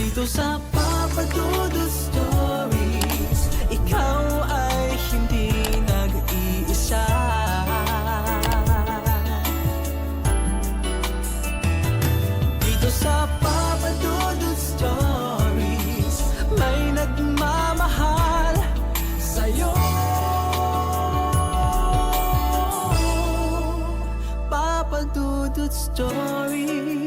Dito sa Papa Dudu Stories, ikaw ay hindi nag-iisa. Dito sa Papa Dudu Stories, may nagmamahal sa'yo. Papa Dudu Stories,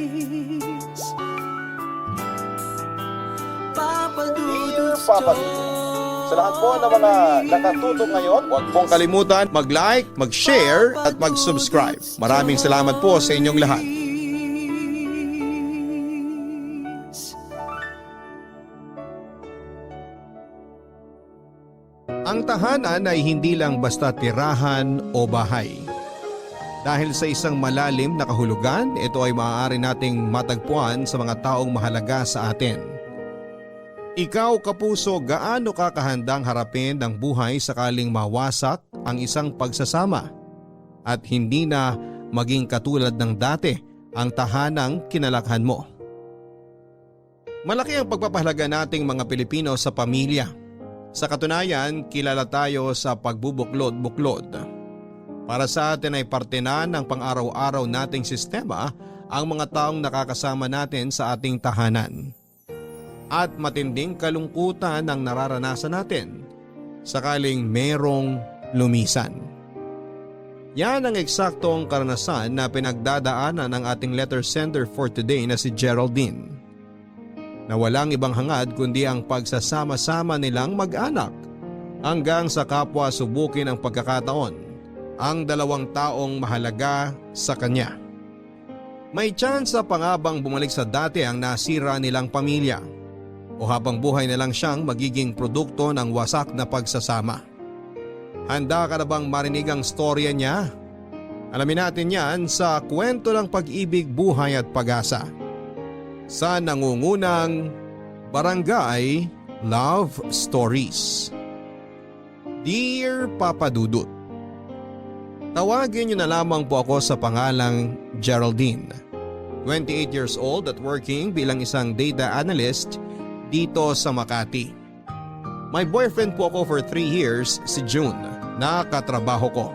Papa Dudu Papa Dudu. Sa lahat po ng mga nakatutok ngayon, huwag pong kalimutan mag-like, mag-share at mag-subscribe. Maraming salamat po sa inyong lahat. Ang tahanan ay hindi lang basta tirahan o bahay. Dahil sa isang malalim na kahulugan, ito ay maaari nating matagpuan sa mga taong mahalaga sa atin. Ikaw, kapuso, gaano ka kahandang harapin ng buhay sakaling mawasak ang isang pagsasama at hindi na maging katulad ng dati ang tahanang kinalakhan mo? Malaki ang pagpapahalaga nating mga Pilipino sa pamilya. Sa katunayan, kilala tayo sa pagbubuklod-buklod. Para sa atin ay parte na ng pang-araw-araw nating sistema ang mga taong nakakasama natin sa ating tahanan. At matinding kalungkutan ang nararanasan natin sakaling merong lumisan. Yan ang eksaktong karanasan na pinagdadaanan ng ating letter sender for today na si Geraldine. Na walang ibang hangad kundi ang pagsasama-sama nilang mag-anak hanggang sa kapwa subukin ang pagkakataon ang dalawang taong mahalaga sa kanya. May tsansa pa nga bang bumalik sa dati ang nasira nilang pamilya? O habang buhay na lang siyang magiging produkto ng wasak na pagsasama? Handa ka na bang marinig ang storya niya? Alamin natin yan sa kwento ng pag-ibig, buhay at pag-asa sa nangungunang Barangay Love Stories. Dear Papa Dudut, tawagin niyo na lamang po ako sa pangalang Geraldine. 28 years old at working bilang isang data analyst dito sa Makati. May boyfriend po ako for 3 years, si June, na katrabaho ko.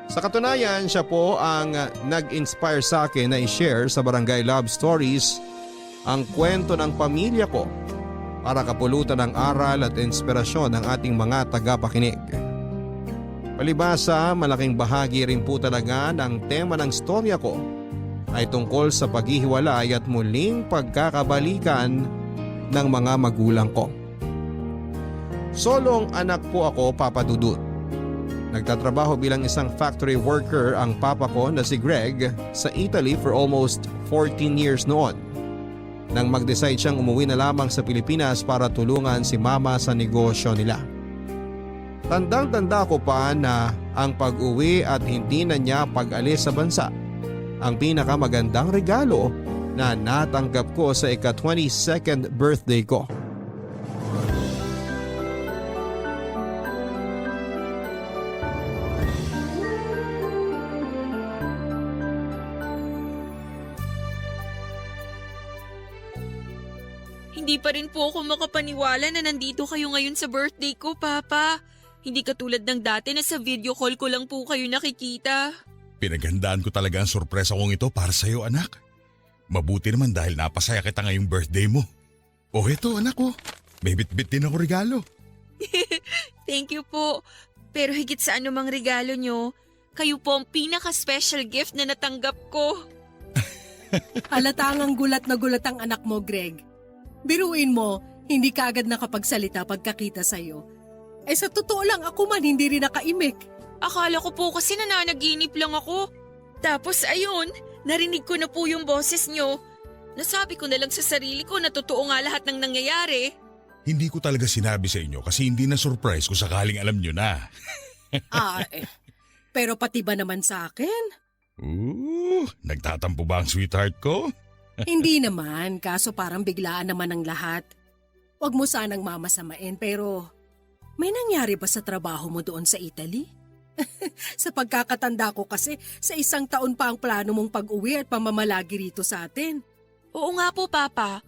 Sa katunayan, siya po ang nag-inspire sa akin na i-share sa Barangay Love Stories ang kwento ng pamilya ko para kapulutan ng aral at inspirasyon ng ating mga tagapakinig. Palibasa, malaking bahagi rin po talaga ng tema ng storya ko ay tungkol sa paghihiwalay at muling pagkakabalikan ng mga magulang ko. Solong anak po ako, Papa Dudut. Nagtatrabaho bilang isang factory worker ang papa ko na si Greg sa Italy for almost 14 years noon. Nang mag-decide siyang umuwi na lamang sa Pilipinas para tulungan si mama sa negosyo nila. Tandang-tanda ko pa na ang pag-uwi at hindi na niya pag-alis sa bansa ang pinakamagandang regalo na natanggap ko sa ika-22nd birthday ko. Hindi pa rin po ako makapaniwala na nandito kayo ngayon sa birthday ko, Papa. Hindi katulad ng dati na sa video call ko lang po kayo nakikita. Pinaghandaan ko talaga ang sorpresa kong ito para sa iyo, anak. Mabuti naman dahil napasaya kita ngayong birthday mo. O eto, anak ko. May bit-bit din ako regalo. Thank you po. Pero higit sa anumang regalo nyo, kayo po ang pinaka-special gift na natanggap ko. Halatang gulat na gulat ang anak mo, Greg. Biruin mo, hindi ka agad nakapagsalita pagkakita sa'yo. Sa totoo lang ako man hindi rin nakaimik. Akala ko po kasi nananaginip lang ako. Tapos ayun, narinig ko na po yung boses nyo. Nasabi ko na lang sa sarili ko na totoo nga lahat ng nangyayari. Hindi ko talaga sinabi sa inyo kasi hindi na surprise kung sakaling alam nyo na. Pero pati ba naman sa akin? Nagtatampo ba ang sweetheart ko? Hindi naman, kaso parang biglaan naman ang lahat. Huwag mo sanang mamasamain pero may nangyari ba sa trabaho mo doon sa Italy? Sa pagkakatanda ko kasi, sa 1 taon pa ang plano mong pag-uwi at pamamalagi rito sa atin. Oo nga po, Papa.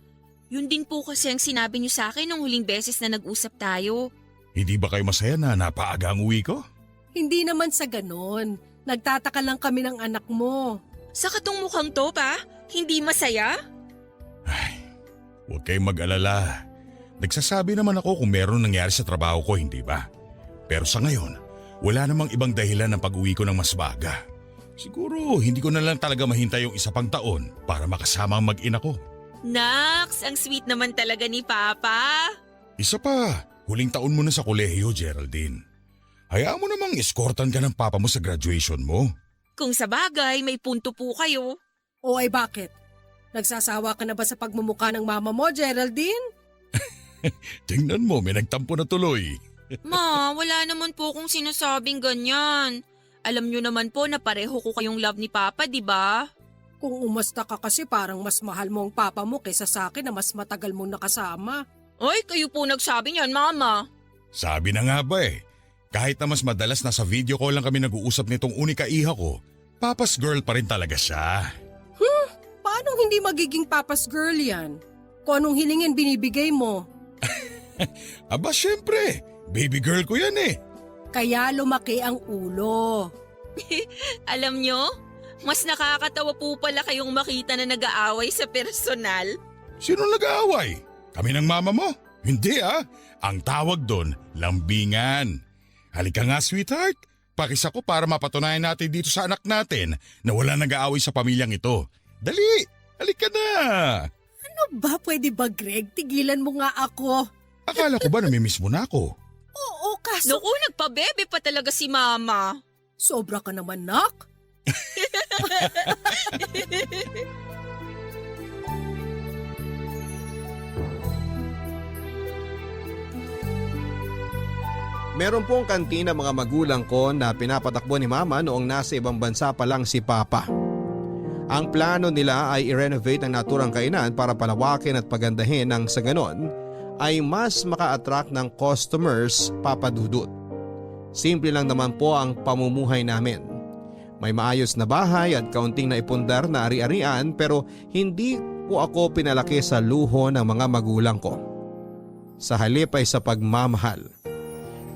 Yun din po kasi ang sinabi niyo sa akin nung huling beses na nag-usap tayo. Hindi ba kayo masaya na napaaga ang uwi ko? Hindi naman sa ganon. Nagtataka lang kami ng anak mo. Sa katong mukhang to pa, hindi masaya? Huwag kayong mag-alala. Nagsasabi naman ako kung meron nangyari sa trabaho ko, hindi ba? Pero sa ngayon, wala namang ibang dahilan ng pag-uwi ko ng mas baga. Siguro hindi ko na lang talaga mahintay yung isa pang taon para makasama ang mag-ina ko. Nax, ang sweet naman talaga ni Papa. Isa pa, huling taon mo na sa kolehiyo, Geraldine. Hayaan mo namang eskortan ka ng papa mo sa graduation mo. Kung sa bagay, may punto po kayo. O ay bakit? Nagsasawa ka na ba sa pagmumukha ng mama mo, Geraldine? Tingnan mo, may nagtampo na tuloy. Ma, wala naman po kung sinasabing ganyan. Alam niyo naman po na pareho ko kayong love ni Papa, di ba? Kung umasta ka kasi parang mas mahal mo ang papa mo kaysa sa akin na mas matagal mong nakasama. Ay, kayo po nagsabi niyan, Mama. Sabi na nga ba kahit na mas madalas na sa video call lang kami nag-uusap nitong unika iha ko, papa's girl pa rin talaga siya. Paano hindi magiging papa's girl yan? Kung anong hilingin binibigay mo. Aba syempre, baby girl ko yan Kaya lumaki ang ulo. Alam nyo, mas nakakatawa po pala kayong makita na nag-aaway sa personal. Sino nag-aaway? Kami ng mama mo? Hindi Ang tawag doon, lambingan. Halika nga sweetheart, pakisa ko para mapatunayan natin dito sa anak natin na wala nag-aaway sa pamilyang ito. Dali, halika na. Ano ba? Pwede ba, Greg? Tigilan mo nga ako. Akala ko ba namimiss mo na ako? Oo, kaso Naku, nagpabebe pa talaga si Mama. sobra ka naman, nak. Meron pong kantina mga magulang ko na pinapatakbo ni Mama noong nasa ibang bansa pa lang si Papa. Ang plano nila ay i-renovate ang naturang kainan para palawakin at pagandahin nang sa ganon ay mas maka-attract ng customers, Papa Dudut. Simple lang naman po ang pamumuhay namin. May maayos na bahay at kaunting naipundar na ari-arian pero hindi po ako pinalaki sa luho ng mga magulang ko. Sa halip ay sa pagmamahal.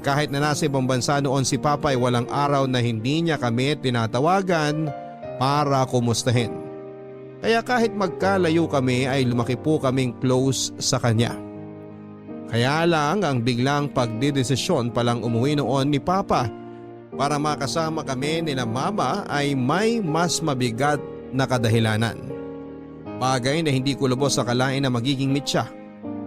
Kahit na nasa ibang bansa noon si Papa ay walang araw na hindi niya kami tinatawagan para kumustahin. Kaya kahit magkalayo kami ay lumaki po kaming close sa kanya. Kaya lang ang biglang pagdidesisyon palang umuwi noon ni Papa para makasama kami nila Mama ay may mas mabigat na kadahilanan. Bagay na hindi ko lubos akalain na magiging mitya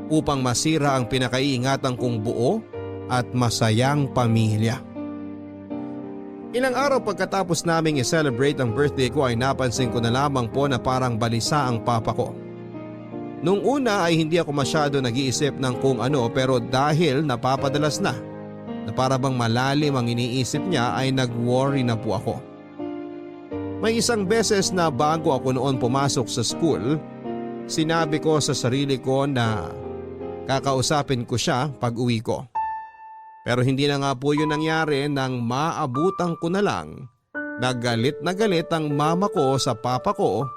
upang masira ang pinakaiingatan kong buo at masayang pamilya. Ilang araw pagkatapos naming i-celebrate ang birthday ko ay napansin ko na lamang po na parang balisa ang papa ko. Nung una ay hindi ako masyado nag-iisip ng kung ano pero dahil napapadalas na para bang malalim ang iniisip niya ay nag-worry na po ako. May isang beses na bago ako noon pumasok sa school, sinabi ko sa sarili ko na kakausapin ko siya pag uwi ko. Pero hindi na nga po yun nangyari nang maabutan ko na lang na galit ang mama ko sa papa ko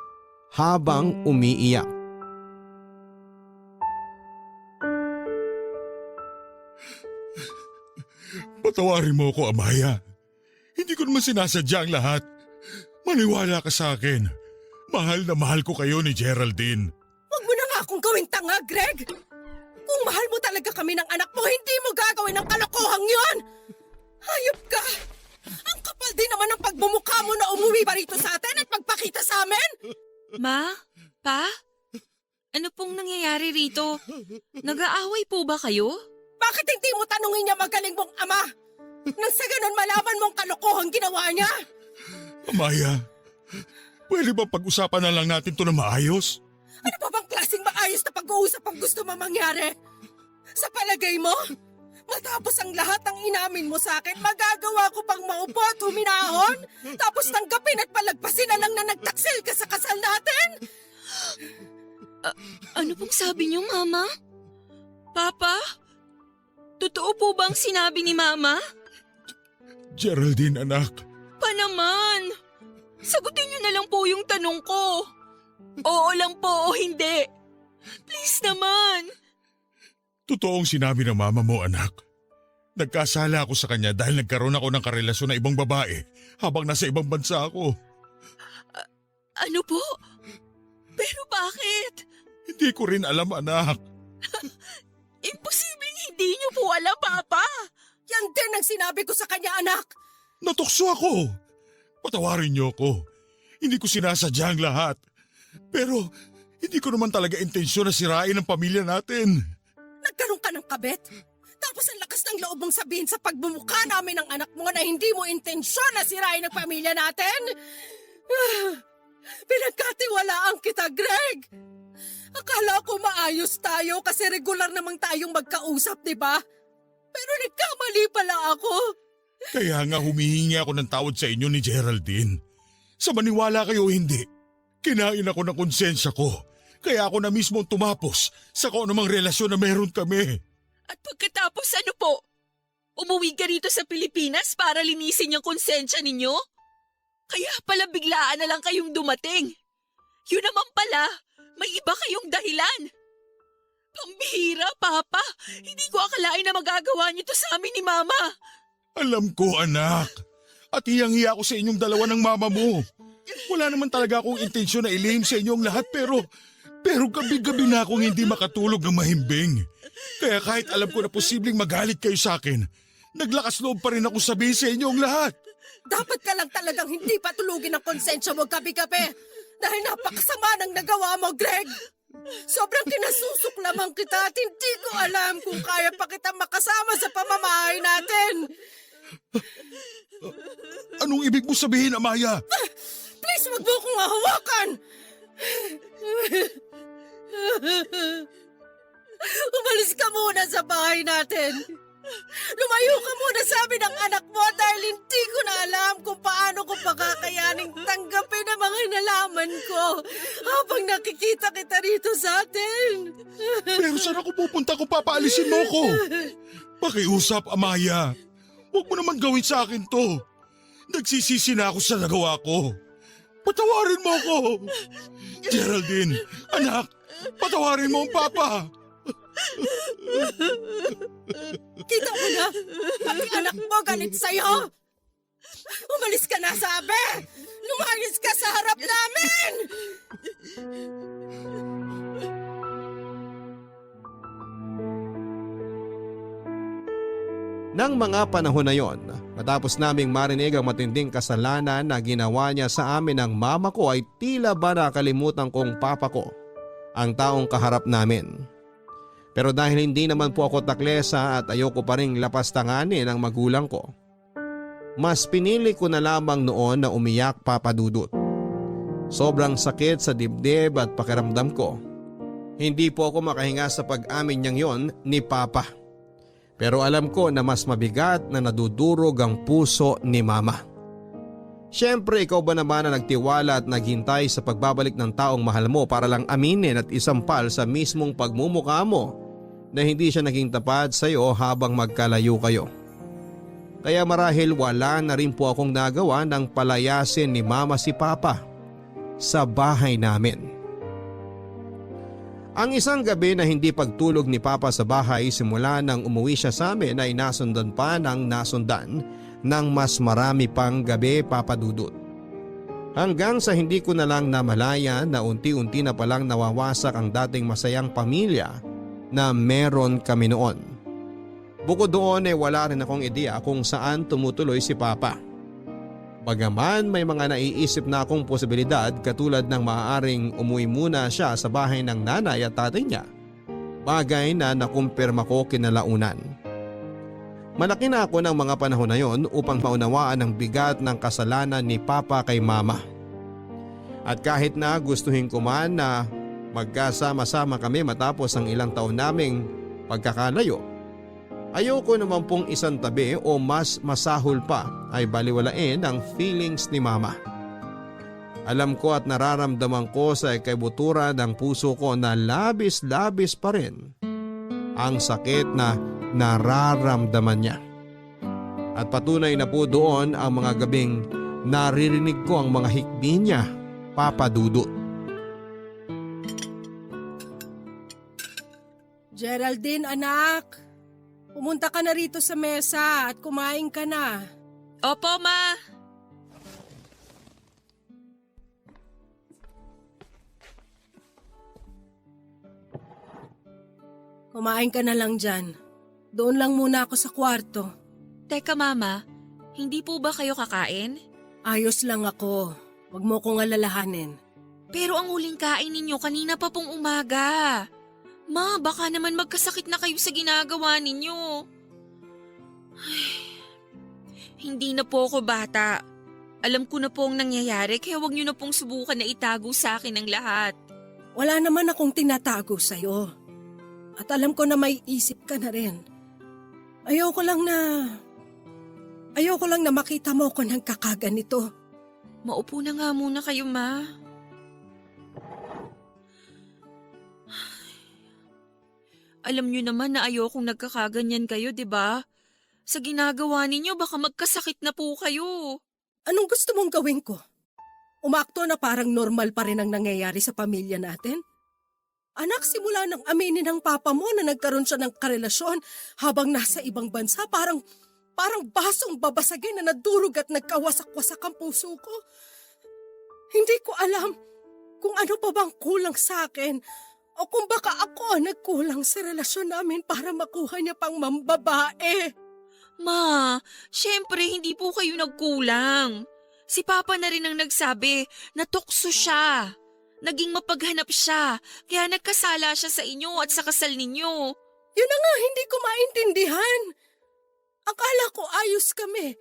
habang umiiyak. Patawarin mo ako, Amaya. Hindi ko naman sinasadya ang lahat. Maniwala ka sa akin. Mahal na mahal ko kayo ni Geraldine. Huwag mo na nga akong gawing tanga, Greg. Kung mahal mo talaga kami ng anak mo, hindi mo gagawin ang kalokohang yon. Hayop ka! Ang kapal din naman ng pagmumukha mo na umuwi pa rito sa atin at magpakita sa amin! Ma? Pa? Ano pong nangyayari rito? Nag-aaway po ba kayo? Bakit hindi mo tanungin niya magaling mong ama? Nang sa ganun malaman mong kalokohang ginawa niya? Amaya, pwede ba pag-usapan na lang natin to na maayos? Ano pa bang klaseng maayos na pag-uusap ang gusto mo mangyari? Sa palagay mo? Matapos ang lahat ng inamin mo sa akin, magagawa ko pang maupo at huminahon? Tapos tanggapin at palagpasin na lang na nagtaksil ka sa kasal natin? Ano pong sabi niyo, Mama? Papa? Totoo po ba ang sinabi ni Mama? Geraldine, anak. Pa naman! Sagutin niyo na lang po yung tanong ko. Oo lang po o hindi. Please naman. Totoong sinabi ng mama mo, anak. Nagkasala ako sa kanya dahil nagkaroon ako ng karelasyon na ibang babae habang nasa ibang bansa ako. Ano po? Pero bakit? Hindi ko rin alam, anak. Imposibleng hindi niyo po alam, Papa. Yan din ang sinabi ko sa kanya, anak. Natukso ako. Patawarin niyo ako. Hindi ko sinasadya ang lahat. Pero hindi ko naman talaga intensyon na sirain ang pamilya natin. Nagkaroon ka ng kabit? Tapos ang lakas ng loob mong sabihin sa pagbumuka namin ng anak mo na hindi mo intensyon na sirain ang pamilya natin? Pinagkatiwalaan kita, Greg. Akala ko maayos tayo kasi regular namang tayong magkausap, di ba? Pero nagkamali pala ako. Kaya nga humihingi ako ng tawad sa inyo ni Geraldine. Sa maniwala kayo o hindi, kinain ako ng konsensya ko. Kaya ako na mismo tumapos sa kung anumang relasyon na meron kami. At pagkatapos ano po? Umuwi ka rito sa Pilipinas para linisin yung konsensya ninyo? Kaya pala biglaan na lang kayong dumating. Yun naman pala, may iba kayong dahilan. Pambihira, Papa. Hindi ko akalain na magagawa niyo to sa amin ni Mama. Alam ko, anak. At hiyang-hiya ako sa inyong dalawa ng mama mo. Wala naman talaga akong intensyon na ilihim sa inyong lahat pero gabi-gabi na akong hindi makatulog ng mahimbing. Kaya kahit alam ko na posibleng magalit kayo sa akin, naglakas loob pa rin ako sabihin sa inyong lahat. Dapat ka lang talagang hindi patulugin ang konsensya mo gabi-gabi. Dahil napakasama ng nagawa mo, Greg. Sobrang kinasusok lamang kita at hindi ko alam kung kaya pa kita makasama sa pamamahay natin. Anong ibig mo sabihin, Amaya? Please, wag mo akong hawakan! Umalis ka muna sa bahay natin. Lumayo ka muna sa amin ng anak mo dahil hindi ko na alam kung paano ko pakakayaning tanggapin ang mga nalaman ko habang nakikita kita rito sa atin. Pero saan ako pupunta kung papaalisin mo ko? Pakiusap, Amaya. Huwag mo naman gawin sa akin to. Nagsisisi na ako sa nagawa ko. Patawarin mo ako. Geraldine, anak, patawarin mo ang papa. Kita mo na, pati anak mo galit sa'yo. Umalis ka na, sabi! Lumayas ka sa harap namin! Nang mga panahon na yon, matapos naming marinig ang matinding kasalanan na ginawa niya sa amin ng mama ko ay tila ba nakalimutan kong papa ko ang taong kaharap namin. Pero dahil hindi naman po ako taklesa at ayoko pa ring lapastanganin ang magulang ko, mas pinili ko na lamang noon na umiyak, Papa Dudut. Sobrang sakit sa dibdib at pakiramdam ko. Hindi po ako makahinga sa pag-amin niyang yon ni Papa. Pero alam ko na mas mabigat na nadudurog ang puso ni Mama. Siyempre, ikaw ba naman na nagtiwala at naghintay sa pagbabalik ng taong mahal mo para lang aminin at isampal sa mismong pagmumukha mo na hindi siya naging tapat sa iyo habang magkalayo kayo. Kaya marahil wala na rin po akong nagawa nang palayasin ni Mama si Papa sa bahay namin. Ang isang gabi na hindi pagtulog ni Papa sa bahay simula nang umuwi siya sa amin ay nasundan pa ng nasundan ng mas marami pang gabi, Papa Dudut. Hanggang sa hindi ko na lang namalayan na unti-unti na palang nawawasak ang dating masayang pamilya na meron kami noon. Bukod doon ay wala rin akong ideya kung saan tumutuloy si Papa. Bagaman may mga naiisip na akong posibilidad katulad ng maaaring umuwi muna siya sa bahay ng nanay at tatay niya, bagay na nakumpirma ko kinalaunan. Malaki na ako ng mga panahon na yon upang maunawaan ang bigat ng kasalanan ni Papa kay Mama. At kahit na gustuhin ko man na magkasama-sama kami matapos ang ilang taon naming pagkakalayo, ayoko naman pong isang tabi o mas masahol pa ay baliwalain ang feelings ni Mama. Alam ko at nararamdaman ko sa ikaibutura ng puso ko na labis-labis pa rin ang sakit na nararamdaman niya. At patunay na po doon ang mga gabing naririnig ko ang mga hikbi niya, Papa Dudut. Geraldine, anak. Pumunta ka na rito sa mesa at kumain ka na. Opo, Ma. Kumain ka na lang dyan. Doon lang muna ako sa kwarto. Teka, Mama. Hindi po ba kayo kakain? Ayos lang ako. Huwag mo kong alalahanin. Pero ang huling kain ninyo kanina pa pong umaga. Ma, baka naman magkasakit na kayo sa ginagawa ninyo. Ay, hindi na po ako bata. Alam ko na po ang nangyayari kaya huwag niyo na pong subukan na itago sa akin ang lahat. Wala naman akong tinatago sa'yo. At alam ko na may isip ka na rin. Ayoko lang na makita mo ko ng kakaganito. Maupo na nga muna kayo, Ma. Alam niyo naman na ayokong nagkakaganyan kayo, di ba? Sa ginagawa ninyo, baka magkasakit na po kayo. Anong gusto mong gawin ko? Umakto na parang normal pa rin ang nangyayari sa pamilya natin? Anak, simula nang aminin ng papa mo na nagkaroon siya ng karelasyon habang nasa ibang bansa, parang basong babasagin na nadurog at nagkawasak-wasak ang puso ko. Hindi ko alam kung ano pa bang kulang sa akin o kung baka ako ang nagkulang sa relasyon namin para makuha niya pang mambabae. Ma, syempre hindi po kayo nagkulang. Si Papa na rin ang nagsabi na tukso siya. Naging mapaghanap siya, kaya nagkasala siya sa inyo at sa kasal ninyo. Yun na nga, hindi ko maintindihan. Akala ko ayos kami.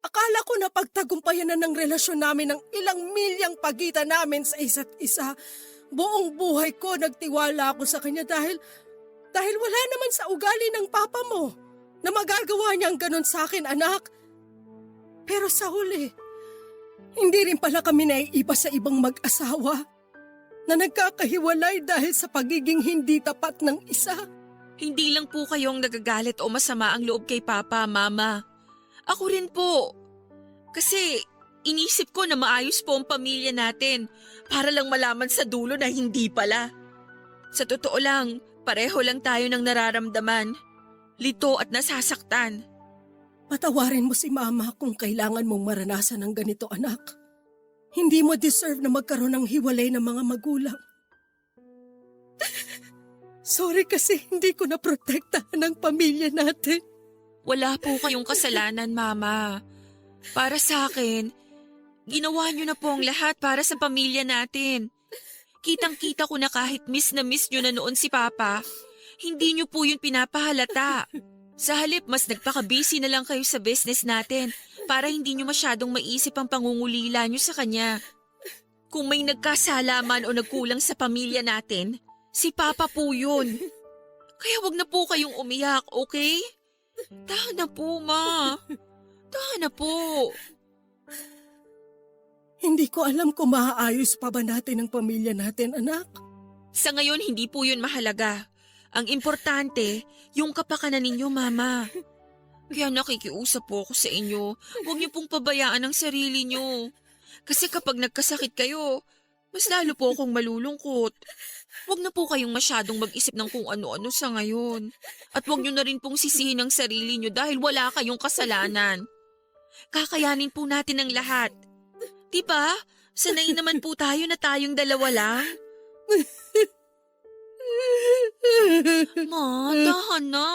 Akala ko na pagtagumpayan na ng relasyon namin ng ilang milyang pagitan namin sa isa't isa. Buong buhay ko nagtiwala ako sa kanya dahil wala naman sa ugali ng papa mo na magagawa niyang ganon sa akin, anak. Pero sa huli, hindi rin pala kami naiiba sa ibang mag-asawa na nagkakahiwalay dahil sa pagiging hindi tapat ng isa. Hindi lang po kayong nagagalit o masama ang loob kay Papa, Mama. Ako rin po. Kasi inisip ko na maayos po ang pamilya natin para lang malaman sa dulo na hindi pala. Sa totoo lang, pareho lang tayo ng nararamdaman. Lito at nasasaktan. Patawarin mo si Mama kung kailangan mong maranasan ng ganito, anak. Hindi mo deserve na magkaroon ng hiwalay ng mga magulang. Sorry kasi hindi ko naprotektahan ang pamilya natin. Wala po kayong kasalanan, Mama. Para sa akin, ginawa niyo na po ang lahat para sa pamilya natin. Kitang-kita ko na kahit miss na miss niyo na noon si Papa, hindi niyo po yun pinapahalata. Sa halip, mas nagpaka-busy na lang kayo sa business natin para hindi niyo masyadong maisip ang pangungulila niyo sa kanya. Kung may nagkasalaman o nagkulang sa pamilya natin, si Papa po yun. Kaya wag na po kayong umiyak, okay? Tahan na po, Ma. Tahan na po. Hindi ko alam kung maaayos pa ba natin ang pamilya natin, anak. Sa ngayon, hindi po yun mahalaga. Ang importante, yung kapakanan ninyo, Mama. Kaya nakikiusap po ako sa inyo. Huwag niyo pong pabayaan ang sarili niyo. Kasi kapag nagkasakit kayo, mas lalo po akong malulungkot. Huwag na po kayong masyadong mag-isip ng kung ano-ano sa ngayon. At huwag niyo na rin pong sisihin ang sarili niyo dahil wala kayong kasalanan. Kakayanin po natin ang lahat. Diba? Sanay naman po tayo na tayong dalawa lang. Ma, tahan na.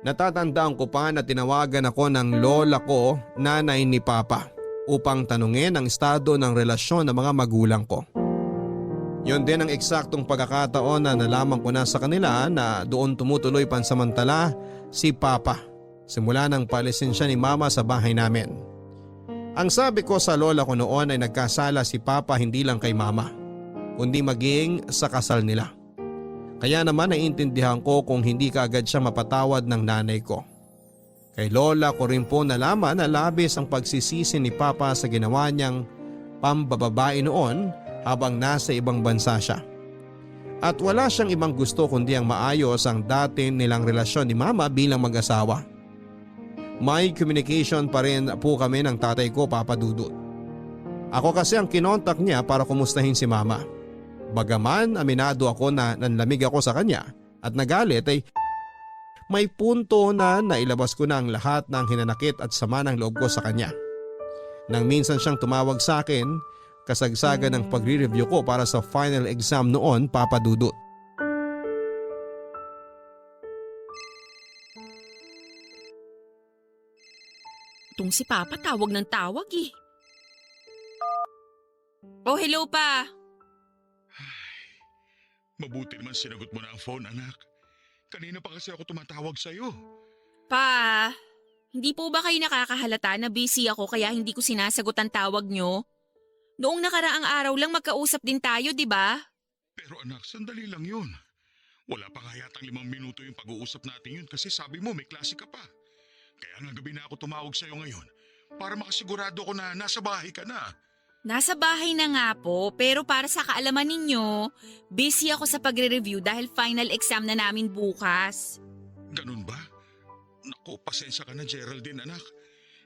Natatandaan ko pa na tinawagan ako ng lola ko, nanay ni Papa, upang tanungin ang estado ng relasyon ng mga magulang ko. Yon din ang eksaktong pagkakataon na nalaman ko na sa kanila na doon tumutuloy pansamantala si Papa simula nang paalisin siya ni Mama sa bahay namin. Ang sabi ko sa lola ko noon ay nagkasala si Papa hindi lang kay Mama, kundi maging sa kasal nila. Kaya naman naiintindihan ko kung hindi kaagad siya mapatawad ng nanay ko. Kay lola ko rin po nalaman na labis ang pagsisisi ni Papa sa ginawa niyang pambababae noon habang nasa ibang bansa siya. At wala siyang ibang gusto kundi ang maayos ang dati nilang relasyon ni mama bilang mag-asawa. May communication pa rin po kami ng tatay ko, Papa Dudut. Ako kasi ang kinontak niya para kumustahin si mama. Bagaman aminado ako na nanlamig ako sa kanya at nagalit ay may punto na nailabas ko na ang lahat ng hinanakit at sama ng loob ko sa kanya. Nang minsan siyang tumawag sa akin, kasagsagan ng pagre-review ko para sa final exam noon, Papa Dudut. Itong si Papa tawag ng tawag eh. Oh, hello pa. Mabuti naman sinagot mo na ang phone, anak. Kanina pa kasi ako tumatawag sa'yo. Pa, hindi po ba kayo nakakahalata na busy ako kaya hindi ko sinasagot ang tawag nyo? Noong nakaraang araw lang magkausap din tayo, di ba? Pero anak, sandali lang yun. Wala pa nga yatang 5 minuto yung pag-uusap natin yun kasi sabi mo may klase ka pa. Kaya nga gabi na ako tumawag sa'yo ngayon para makasigurado ko na nasa bahay ka na. Nasa bahay na nga po, pero para sa kaalaman ninyo, busy ako sa pagre-review dahil final exam na namin bukas. Ganun ba? Naku, pasensya ka na Geraldine, anak.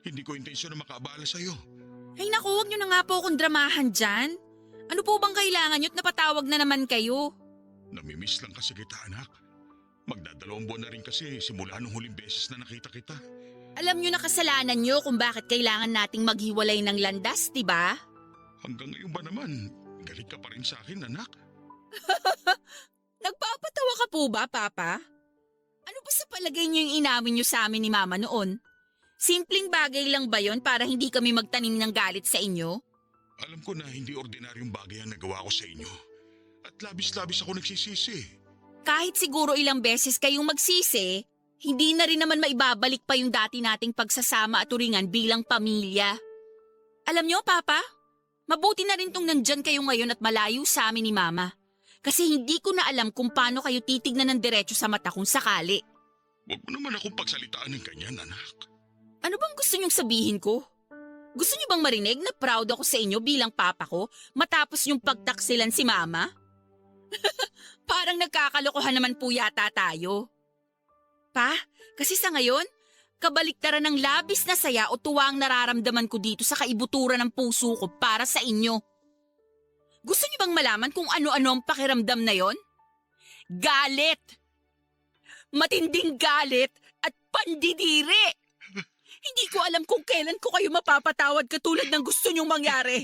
Hindi ko intensyon na makaabala sa'yo. Ay naku, huwag nyo na nga po akong dramahan dyan. Ano po bang kailangan nyo't napatawag na naman kayo? Namimiss lang kasi kita, anak. Magdadalawang buwan na rin kasi simula nung huling beses na nakita kita. Alam nyo na kasalanan nyo kung bakit kailangan nating maghiwalay ng landas, di ba? Hanggang ngayon ba naman, galit ka pa rin sa akin, anak? Nagpapatawa ka po ba, Papa? Ano ba sa palagay nyo yung inamin nyo sa amin ni Mama noon? Simpleng bagay lang ba yon para hindi kami magtanim ng galit sa inyo? Alam ko na hindi ordinaryong bagay ang nagawa ko sa inyo. At labis-labis ako nagsisisi. Kahit siguro ilang beses kayong magsisi, hindi na rin naman maibabalik pa yung dati nating pagsasama at turingan bilang pamilya. Alam nyo, Papa? Mabuti na rin tong nandyan kayo ngayon at malayo sa amin ni Mama. Kasi hindi ko na alam kung paano kayo titignan ng diretso sa mata kung sakali. Huwag mo naman akong pagsalitaan ng ganyan, anak. Ano bang gusto niyong sabihin ko? Gusto niyo bang marinig na proud ako sa inyo bilang papa ko matapos yung pagtaksilan si Mama? Parang nagkakalokohan naman po yata tayo. Pa, kasi sa ngayon, kabaliktaran ng labis na saya o tuwa ang nararamdaman ko dito sa kaibuturan ng puso ko para sa inyo. Gusto niyo bang malaman kung ano-ano ang pakiramdam na yon? Galit! Matinding galit at pandidiri! Hindi ko alam kung kailan ko kayo mapapatawad katulad ng gusto niyong mangyari.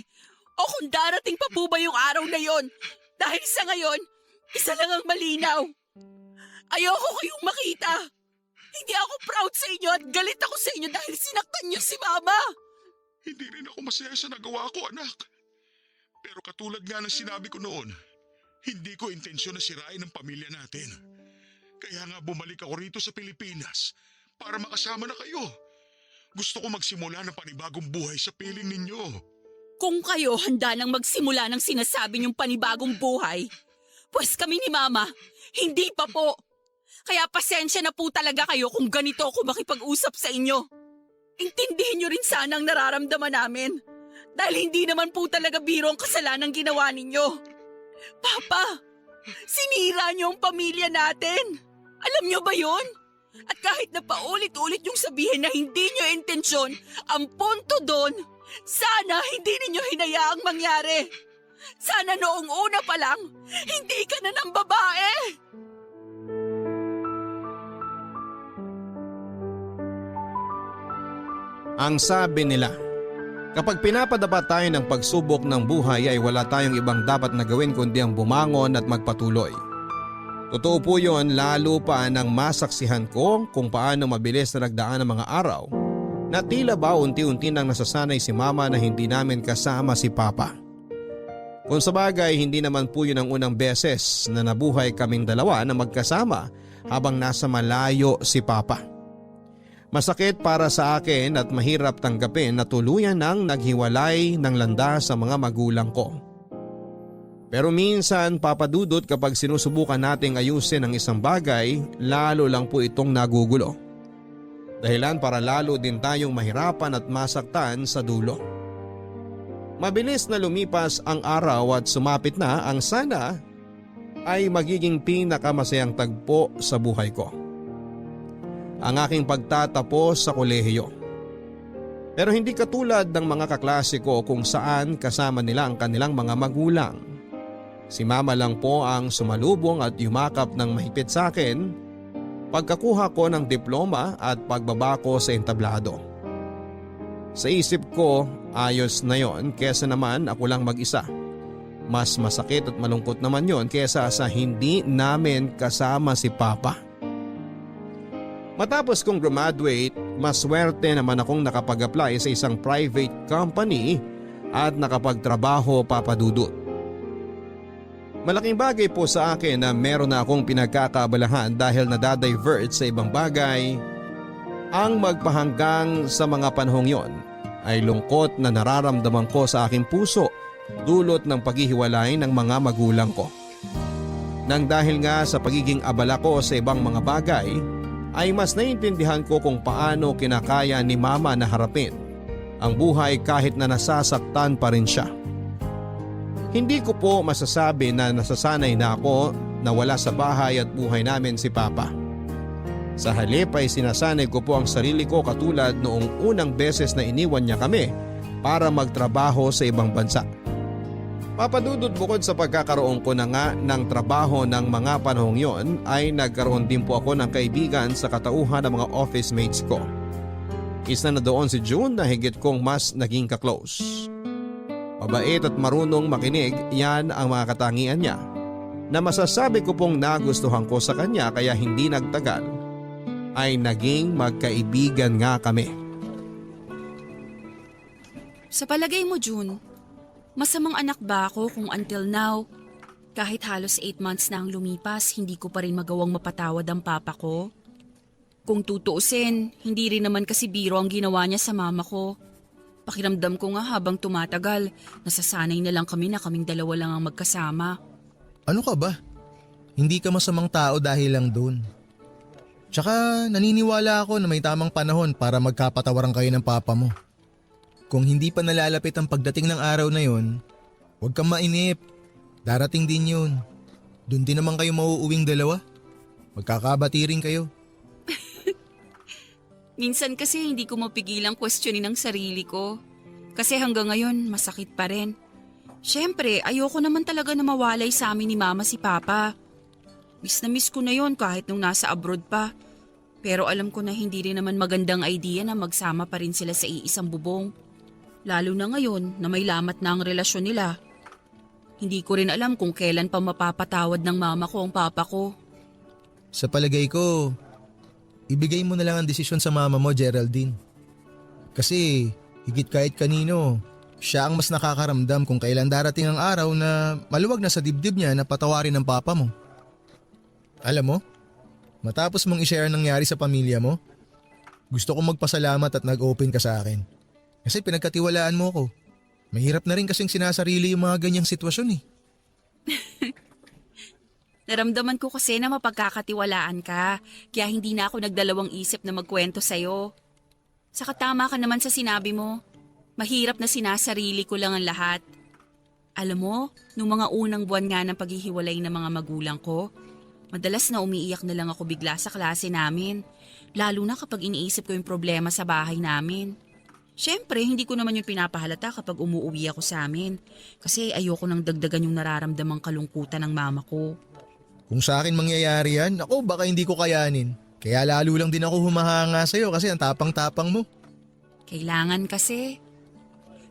O kung darating pa po ba yung araw na yon. Dahil sa ngayon, isa lang ang malinaw. Ayoko kayong makita. Hindi ako proud sa inyo at galit ako sa inyo dahil sinaktan niyo si Mama. Hindi rin ako masaya sa nagawa ko, anak. Pero katulad nga ng sinabi ko noon, hindi ko intensyon na sirain ang pamilya natin. Kaya nga bumalik ako rito sa Pilipinas para makasama na kayo. Gusto ko magsimula ng panibagong buhay sa piling ninyo. Kung kayo handa nang magsimula ng sinasabi niyong panibagong buhay, pues kami ni Mama, hindi pa po. Kaya pasensya na po talaga kayo kung ganito ako makipag-usap sa inyo. Intindihin niyo rin sana ang nararamdaman namin. Dahil hindi naman po talaga biro ang kasalanan ginawa ninyo. Papa, sinira niyo ang pamilya natin. Alam niyo ba yon? At kahit na paulit-ulit yung sabihin na hindi niyo intensyon, ang punto doon, sana hindi ninyo hinayaang mangyari. Sana noong una pa lang, hindi ka na ng babae. Ang sabi nila, kapag pinapadapa tayo ng pagsubok ng buhay ay wala tayong ibang dapat na gawin kundi ang bumangon at magpatuloy. Totoo po yun, lalo pa nang masaksihan ko kung paano mabilis na nagdaan ang mga araw na tila ba unti-unti nang nasasanay si Mama na hindi namin kasama si Papa. Kung sabagay, hindi naman po yun ang unang beses na nabuhay kaming dalawa na magkasama habang nasa malayo si Papa. Masakit para sa akin at mahirap tanggapin na tuluyan nang naghiwalay ng landas sa mga magulang ko. Pero minsan, Papa Dudut, kapag sinusubukan nating ayusin ang isang bagay, lalo lang po itong nagugulo. Dahilan para lalo din tayong mahirapan at masaktan sa dulo. Mabilis na lumipas ang araw at sumapit na ang sana ay magiging pinakamasayang tagpo sa buhay ko. Ang aking pagtatapos sa kolehiyo. Pero hindi katulad ng mga kaklase ko kung saan kasama nila ang kanilang mga magulang. Si mama lang po ang sumalubong at yumakap ng mahigpit sa akin pagkakuha ko ng diploma at pagbaba ko sa entablado. Sa isip ko, ayos na yon kesa naman ako lang mag-isa. Mas masakit at malungkot naman yon kesa sa hindi namin kasama si Papa. Matapos kong graduate, maswerte naman akong nakapag-apply sa isang private company at nakapagtrabaho, Papa Dudut. Malaking bagay po sa akin na meron na akong pinagkakabalahan dahil nadadivert sa ibang bagay. Ang magpahanggang sa mga panahong yon ay lungkot na nararamdaman ko sa aking puso dulot ng paghihiwalay ng mga magulang ko. Nang dahil nga sa pagiging abala ko sa ibang mga bagay, ay mas naiintindihan ko kung paano kinakaya ni Mama na harapin ang buhay kahit na nasasaktan pa rin siya. Hindi ko po masasabi na nasasanay na ako na wala sa bahay at buhay namin si Papa. Sa halip ay sinasanay ko po ang sarili ko katulad noong unang beses na iniwan niya kami para magtrabaho sa ibang bansa. Papadudod bukod sa pagkakaroon ko na nga ng trabaho ng mga panahong yon ay nagkaroon din po ako ng kaibigan sa katauhan ng mga office mates ko. Isa na doon si June na higit kong mas naging ka-close. Mabait at marunong makinig, yan ang mga katangian niya na masasabi ko pong nagustuhan ko sa kanya kaya hindi nagtagal ay naging magkaibigan nga kami. Sa palagay mo, June, masamang anak ba ako kung until now, kahit halos 8 months na ang lumipas, hindi ko pa rin magawang mapatawad ang papa ko? Kung tutuusin, hindi rin naman kasi biro ang ginawa niya sa mama ko. Pakiramdam ko nga habang tumatagal, nasasanay na lang kami na kaming dalawa lang ang magkasama. Ano ka ba? Hindi ka masamang tao dahil lang doon. Tsaka naniniwala ako na may tamang panahon para magkapatawaran kayo ng papa mo. Kung hindi pa nalalapit ang pagdating ng araw na yon, huwag kang mainip. Darating din yun. Doon din naman kayo mauuwing dalawa. Magkakabati rin kayo. Minsan kasi hindi ko mapigilang questionin ang sarili ko. Kasi hanggang ngayon, masakit pa rin. Siyempre, ayoko naman talaga na mawalay sa amin ni Mama si Papa. Miss na miss ko na yon kahit nung nasa abroad pa. Pero alam ko na hindi rin naman magandang idea na magsama pa rin sila sa iisang bubong. Lalo na ngayon na may lamat na ang relasyon nila. Hindi ko rin alam kung kailan pa mapapatawad ng mama ko ang papa ko. Sa palagay ko, ibigay mo na lang ang desisyon sa mama mo, Geraldine. Kasi higit kahit kanino, siya ang mas nakakaramdam kung kailan darating ang araw na maluwag na sa dibdib niya na patawarin ng papa mo. Alam mo, matapos mong i-share ang nangyari sa pamilya mo, gusto kong magpasalamat at nag-open ka sa akin. Kasi pinagkatiwalaan mo ko. Mahirap na rin kasing sinasarili yung mga ganyang sitwasyon eh. Naramdaman ko kasi na mapagkakatiwalaan ka, kaya hindi na ako nagdalawang isip na magkwento sa'yo. Saka tama ka naman sa sinabi mo. Mahirap na sinasarili ko lang ang lahat. Alam mo, nung mga unang buwan nga ng paghihiwalay ng mga magulang ko, madalas na umiiyak na lang ako bigla sa klase namin, lalo na kapag iniisip ko yung problema sa bahay namin. Siyempre, hindi ko naman yung pinapahalata kapag umuwi ako sa amin kasi ayoko nang dagdagan yung nararamdamang kalungkutan ng mama ko. Kung sa akin mangyayari yan, ako baka hindi ko kayanin. Kaya lalo lang din ako humahanga sa'yo kasi ang tapang-tapang mo. Kailangan kasi.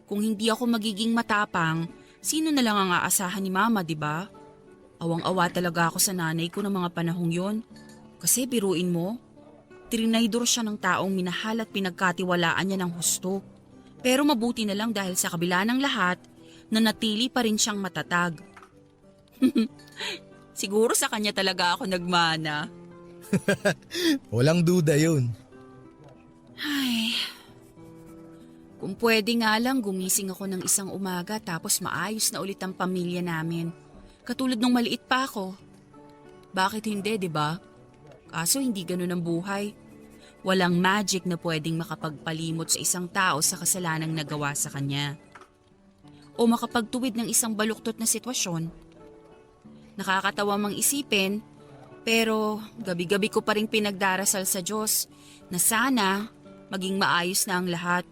Kung hindi ako magiging matapang, sino na lang ang aasahan ni mama, di ba? Awang-awa talaga ako sa nanay ko ng mga panahong yon. Kasi biruin mo, trinaydor siya ng taong minahal at pinagkatiwalaan niya ng husto. Pero mabuti na lang dahil sa kabila ng lahat, nanatili pa rin siyang matatag. Siguro sa kanya talaga ako nagmana. Walang duda yun. Ay, kung pwede nga lang gumising ako ng isang umaga tapos maayos na ulit ang pamilya namin. Katulad nung maliit pa ako. Bakit hindi, di ba? Kaso hindi ganun ang buhay. Walang magic na pwedeng makapagpalimot sa isang tao sa kasalanang nagawa sa kanya. O makapagtuwid ng isang baluktot na sitwasyon. Nakakatawa mang isipin, pero gabi-gabi ko pa rin pinagdarasal sa Diyos na sana maging maayos na ang lahat,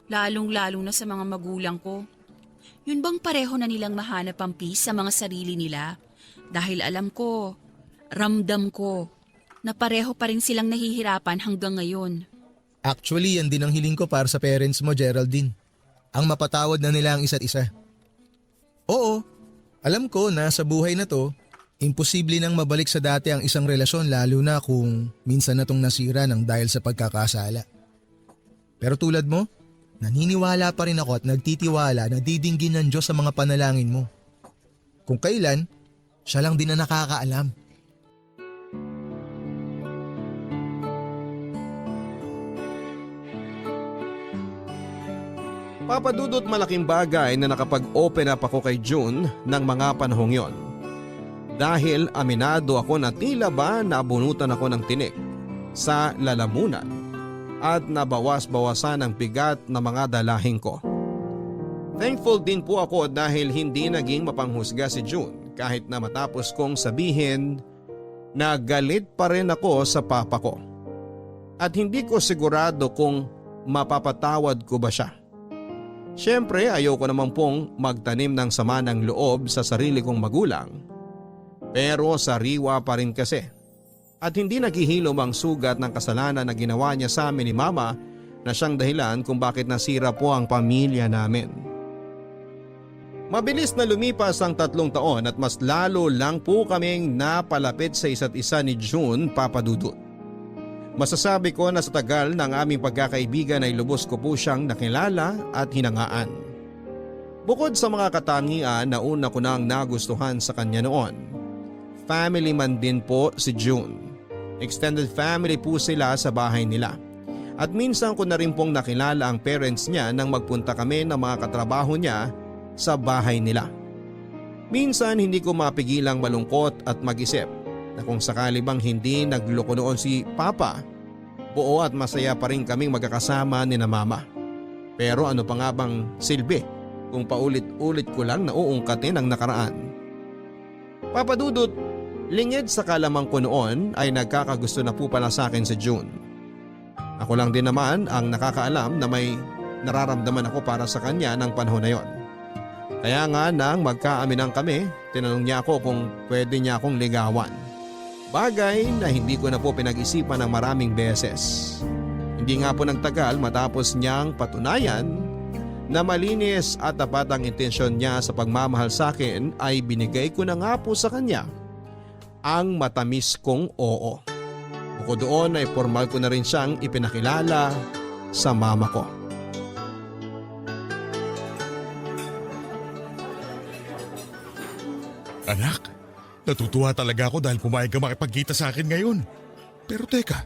lalong-lalo na sa mga magulang ko. Yun bang pareho na nilang mahanap ang peace sa mga sarili nila? Dahil alam ko, ramdam ko, na pareho pa rin silang nahihirapan hanggang ngayon. Actually, yan din ang hiling ko para sa parents mo, Geraldine. Ang mapatawad na nila ang isa't isa. Oo, alam ko na sa buhay na to, imposible nang mabalik sa dati ang isang relasyon lalo na kung minsan na tong nasira ng dahil sa pagkakasala. Pero tulad mo, naniniwala pa rin ako at nagtitiwala na didinggin ng Diyos sa mga panalangin mo. Kung kailan, siya lang din na nakakaalam. Papadudot malaking bagay na nakapag-open up ako kay June ng mga panahong yon. Dahil aminado ako na tila ba nabunutan ako ng tinik sa lalamunan at nabawas-bawasan ang bigat na mga dalahin ko. Thankful din po ako dahil hindi naging mapanghusga si June kahit na matapos kong sabihin na galit pa rin ako sa papa ko. At hindi ko sigurado kung mapapatawad ko ba siya. Siyempre ayoko naman pong magtanim ng sama ng loob sa sarili kong magulang. Pero sariwa pa rin kasi. At hindi naghihilom ang sugat ng kasalanan na ginawa niya sa amin ni Mama na siyang dahilan kung bakit nasira po ang pamilya namin. Mabilis na lumipas ang 3 taon at mas lalo lang po kaming napalapit sa isa't isa ni June, Papa Dudut. Masasabi ko na sa tagal ng aming pagkakaibigan ay lubos ko po siyang nakilala at hinangaan. Bukod sa mga katangian na una ko nang nagustuhan sa kanya noon, family man din po si June. Extended family po sila sa bahay nila. At minsan ko na rin pong nakilala ang parents niya nang magpunta kami ng mga katrabaho niya sa bahay nila. Minsan hindi ko mapigilang malungkot at mag-isip na kung sakali bang hindi nagloko noon si Papa, buo at masaya pa rin kaming magkakasama ni na Mama. Pero ano pa nga bang silbi kung paulit-ulit ko lang nauungkatin ang nakaraan? Papa Dudut, lingid sa kalamang ko noon ay nagkakagusto na po pala sa akin si June. Ako lang din naman ang nakakaalam na may nararamdaman ako para sa kanya ng panahon na yon. Kaya nga nang magkaaminan kami, tinanong niya ako kung pwede niya akong ligawan. Bagay na hindi ko na po pinag-isipan ng maraming beses. Hindi nga po nagtagal matapos niyang patunayan na malinis at tapat ang intensyon niya sa pagmamahal sa akin ay binigay ko na nga po sa kanya ang matamis kong oo. Bukod doon ay formal ko na rin siyang ipinakilala sa mama ko. Anak, natutuwa talaga ako dahil pumayag ka makipagkita sa akin ngayon. Pero teka,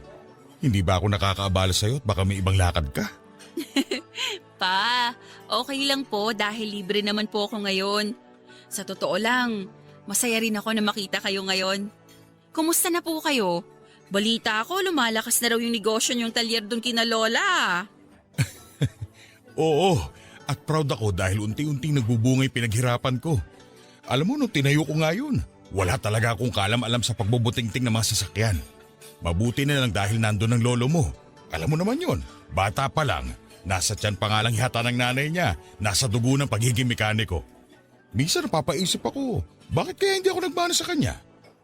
hindi ba ako nakakaabala sa'yo at baka may ibang lakad ka? Pa, okay lang po dahil libre naman po ako ngayon. Sa totoo lang, masaya rin ako na makita kayo ngayon. Kumusta na po kayo? Balita ako, lumalakas na raw yung negosyo niyong talyer doon kina Lola. Oo, at proud ako dahil unti-unting nagbubungay pinaghirapan ko. Alam mo, nung tinayo ko nga yun, wala talaga akong kaalam-alam sa pagbubutingting ng mga sasakyan. Mabuti na lang dahil nandun ang lolo mo. Alam mo naman yun, bata pa lang, nasa tiyan pa nga lang yata ng nanay niya, nasa dugo ng pagiging mekaniko. Minsan napapaisip ako, bakit kaya hindi ako nagmana sa kanya?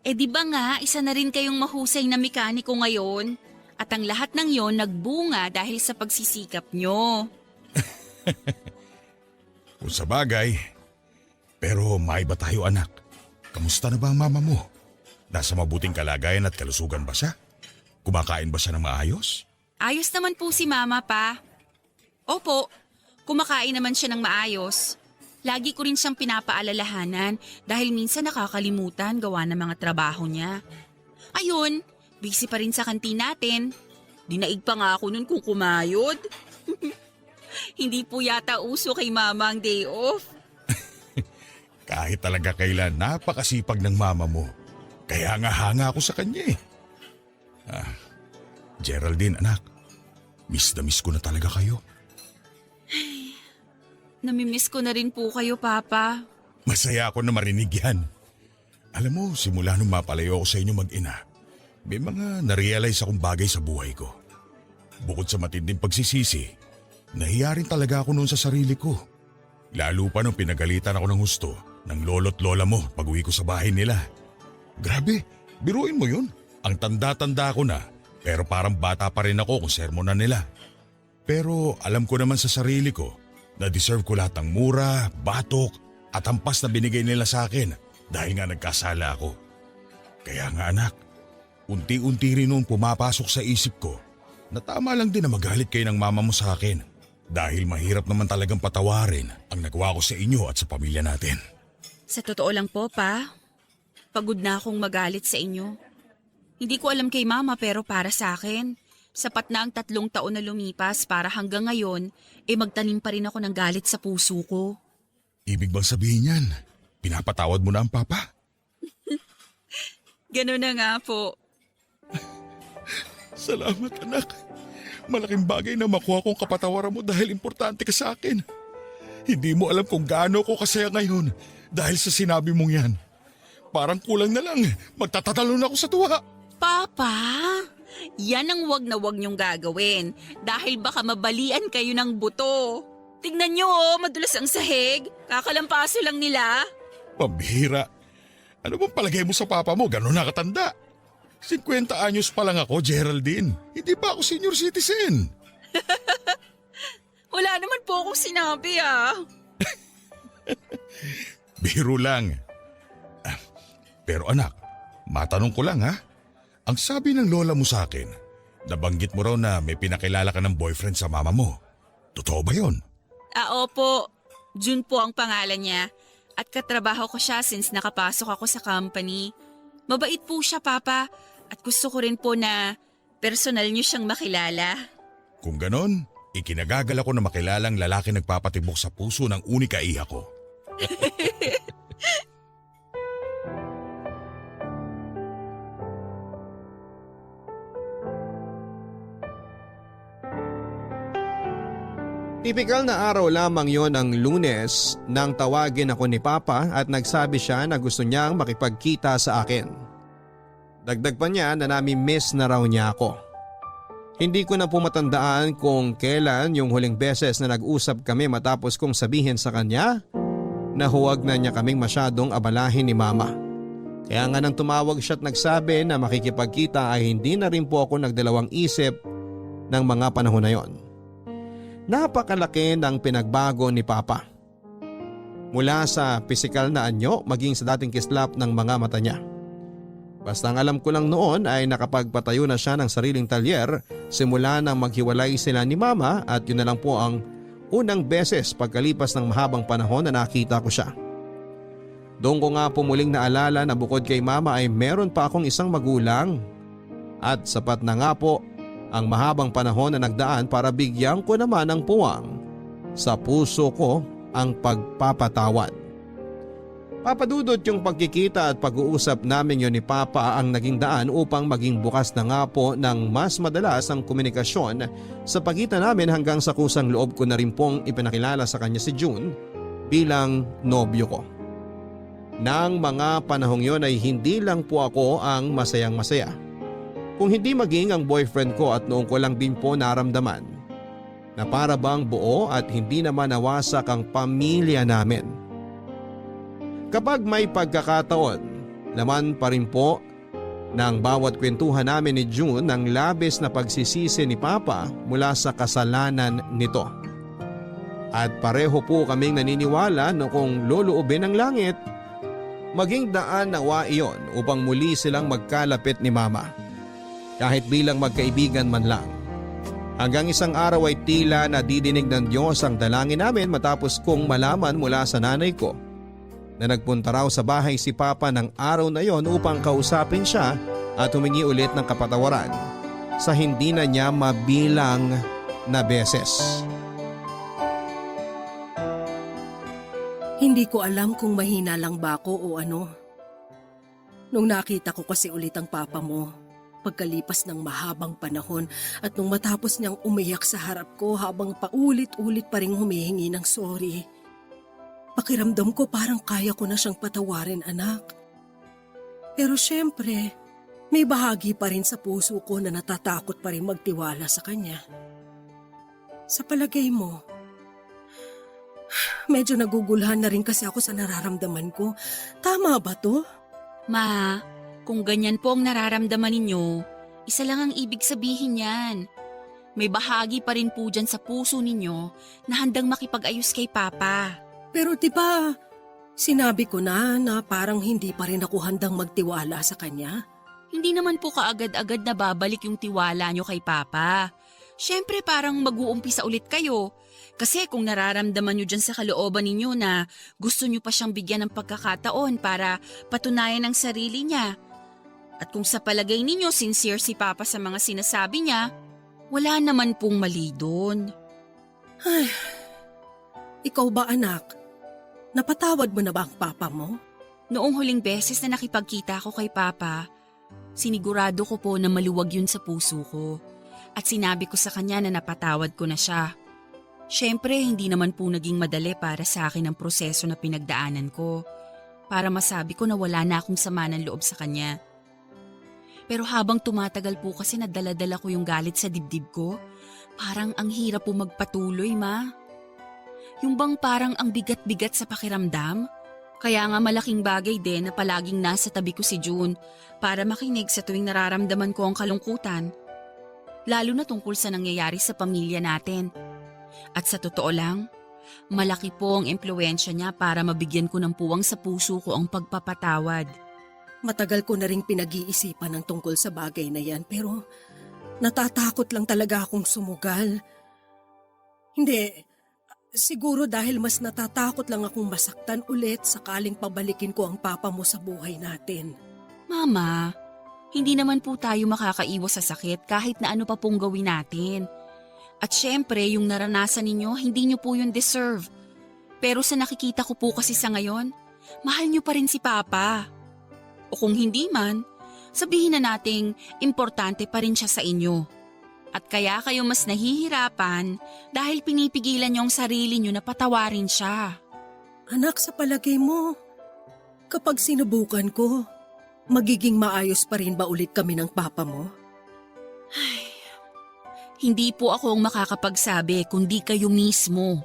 Eh di ba nga, isa na rin kayong mahusay na mekaniko ngayon? At ang lahat ng yon nagbunga dahil sa pagsisikap nyo. Kung sa bagay, pero maiba tayo anak. Kamusta na ba ang mama mo? Nasa mabuting kalagayan at kalusugan ba siya? Kumakain ba siya ng maayos? Ayos naman po si Mama pa. Opo, kumakain naman siya ng maayos. Lagi ko rin siyang pinapaalalahanan dahil minsan nakakalimutan gawa ng mga trabaho niya. Ayun, busy pa rin sa kantin natin. Dinaig pa nga ako nun kung kumayod. Hindi po yata uso kay Mama ang day off. Kahit talaga kailan, napakasipag ng mama mo. Kaya nga hanga ako sa kanya eh. Geraldine anak, miss na miss ko na talaga kayo. Namimiss ko na rin po kayo, Papa. Masaya ako na marinig yan. Alam mo, simula nung mapalayo ako sa inyo mag-ina, may mga narealize akong bagay sa buhay ko. Bukod sa matinding pagsisisi, nahiya rin talaga ako noon sa sarili ko. Lalo pa nung pinagalitan ako ng husto ng lolo't lola mo pag-uwi ko sa bahay nila. Grabe, biruin mo yun. Ang tanda-tanda ko na, pero parang bata pa rin ako kung sermonan nila. Pero alam ko naman sa sarili ko na deserve ko lahat ng mura, batok at hampas na binigay nila sa akin dahil nga nagkasala ako. Kaya nga anak, unti-unti rin noon pumapasok sa isip ko na tama lang din na magalit kayo ng mama mo sa akin dahil mahirap naman talagang patawarin ang nagawa ko sa inyo at sa pamilya natin. Sa totoo lang po, Pa. Pagod na akong magalit sa inyo. Hindi ko alam kay Mama pero para sa akin, sapat na ang 3 taon na lumipas para hanggang ngayon, magtanim pa rin ako ng galit sa puso ko. Ibig bang sabihin yan, pinapatawad mo na ang papa? Ganun na nga po. Salamat anak. Malaking bagay na makuha kong kapatawaran mo dahil importante ka sa akin. Hindi mo alam kung gaano ko kasaya ngayon dahil sa sinabi mong yan. Parang kulang na lang, magtatatalon ako sa tuwa. Papa, yan ang wag na wag niyong gagawin dahil baka mabalian kayo ng buto. Tignan niyo madulas ang sahig. Kakalampaso lang nila. Pambihira. Ano bang palagay mo sa papa mo? Gano'n nakatanda. 50 anyos pa lang ako, Geraldine. Hindi pa ako senior citizen. Wala naman po akong sinabi Biro lang. Pero anak, matanong ko lang ha. Ang sabi ng lola mo sa akin, nabanggit mo raw na may pinakilala ka ng boyfriend sa mama mo. Totoo ba yon? Opo. June po ang pangalan niya. At katrabaho ko siya since nakapasok ako sa company. Mabait po siya, Papa. At gusto ko rin po na personal niyo siyang makilala. Kung ganon, ikinagagal ako na makilalang lalaki nagpapatibok sa puso ng unika iha ko. Tipikal na araw lamang yon ng Lunes nang tawagin ako ni Papa at nagsabi siya na gusto niyang makipagkita sa akin. Dagdag pa niya na nami-miss na raw niya ako. Hindi ko na po matandaan kung kailan yung huling beses na nag-usap kami matapos kong sabihin sa kanya na huwag na niya kaming masyadong abalahin ni Mama. Kaya nga nang tumawag siya at nagsabi na makikipagkita ay hindi na rin po ako nagdalawang isip ng mga panahon na yon. Napakalaki ng pinagbago ni Papa. Mula sa pisikal na anyo maging sa dating kislap ng mga mata niya. Basta ang alam ko lang noon ay nakapagpatayo na siya ng sariling talyer simula nang maghiwalay sila ni Mama at yun na lang po ang unang beses pagkalipas ng mahabang panahon na nakita ko siya. Doon ko nga po muling naalala na bukod kay Mama ay meron pa akong isang magulang at sapat na nga po ang mahabang panahon na nagdaan para bigyan ko naman ng puwang sa puso ko ang pagpapatawad. Papadudot yung pagkikita at pag-uusap namin yun ni Papa ang naging daan upang maging bukas na nga po ng mas madalas ang komunikasyon sa pagitan namin hanggang sa kusang loob ko na rin pong ipinakilala sa kanya si June bilang nobyo ko. Nang mga panahong yon ay hindi lang po ako ang masayang masaya. Kung hindi maging ang boyfriend ko at noong ko lang din po naramdaman na para bang buo at hindi naman nawasak ang pamilya namin. Kapag may pagkakataon, laman pa rin po ng bawat kwentuhan namin ni June ng labis na pagsisisi ni Papa mula sa kasalanan nito. At pareho po kaming naniniwala na kung loloobin ng langit, maging daan nawa iyon upang muli silang magkalapit ni Mama. Kahit bilang magkaibigan man lang. Hanggang isang araw ay tila nadidinig ng Diyos ang dalangin namin matapos kong malaman mula sa nanay ko na nagpunta raw sa bahay si Papa ng araw na yon upang kausapin siya at humingi ulit ng kapatawaran sa hindi na niya mabilang na beses. Hindi ko alam kung mahina lang ba ako o ano. Nung nakita ko kasi ulit ang papa mo, pagkalipas ng mahabang panahon at nung matapos niyang umiyak sa harap ko habang paulit-ulit pa ring humihingi ng sorry, pakiramdam ko parang kaya ko na siyang patawarin, anak. Pero syempre, may bahagi pa rin sa puso ko na natatakot pa rin magtiwala sa kanya. Sa palagay mo, medyo naguguluhan na rin kasi ako sa nararamdaman ko. Tama ba to? Ma, kung ganyan po ang nararamdaman ninyo, isa lang ang ibig sabihin yan. May bahagi pa rin po dyan sa puso ninyo na handang makipag-ayos kay Papa. Pero diba, sinabi ko na parang hindi pa rin ako handang magtiwala sa kanya. Hindi naman po kaagad-agad na babalik yung tiwala nyo kay Papa. Siyempre parang mag-uumpisa ulit kayo. Kasi kung nararamdaman nyo dyan sa kalooban ninyo na gusto nyo pa siyang bigyan ng pagkakataon para patunayan ang sarili niya. At kung sa palagay ninyo sincere si Papa sa mga sinasabi niya, wala naman pong mali doon. Ay, ikaw ba anak? Napatawad mo na ba ang Papa mo? Noong huling beses na nakipagkita ko kay Papa, sinigurado ko po na maluwag yun sa puso ko. At sinabi ko sa kanya na napatawad ko na siya. Siyempre, hindi naman po naging madali para sa akin ang proseso na pinagdaanan ko. Para masabi ko na wala na akong sama ng loob sa kanya. Pero habang tumatagal po kasi nadala-dala ko yung galit sa dibdib ko, parang ang hirap po magpatuloy, Ma. Yung bang parang ang bigat-bigat sa pakiramdam? Kaya nga malaking bagay din na palaging nasa tabi ko si June para makinig sa tuwing nararamdaman ko ang kalungkutan. Lalo na tungkol sa nangyayari sa pamilya natin. At sa totoo lang, malaki po ang impluwensya niya para mabigyan ko ng puwang sa puso ko ang pagpapatawad. Matagal ko na ring pinag-iisipan ng tungkol sa bagay na yan pero natatakot lang talaga akong sumugal. Hindi, siguro dahil mas natatakot lang akong masaktan ulit sakaling pabalikin ko ang Papa mo sa buhay natin. Mama, hindi naman po tayo makakaiwas sa sakit kahit na ano pa pong gawin natin. At syempre, yung naranasan ninyo, hindi nyo po yun deserve. Pero sa nakikita ko po kasi sa ngayon, mahal nyo pa rin si Papa. O kung hindi man, sabihin na nating importante pa rin siya sa inyo. At kaya kayo mas nahihirapan dahil pinipigilan nyo ang sarili nyo na patawarin siya. Anak, sa palagay mo, kapag sinubukan ko, magiging maayos pa rin ba ulit kami ng Papa mo? Hindi po ako ang makakapagsabi kundi kayo mismo.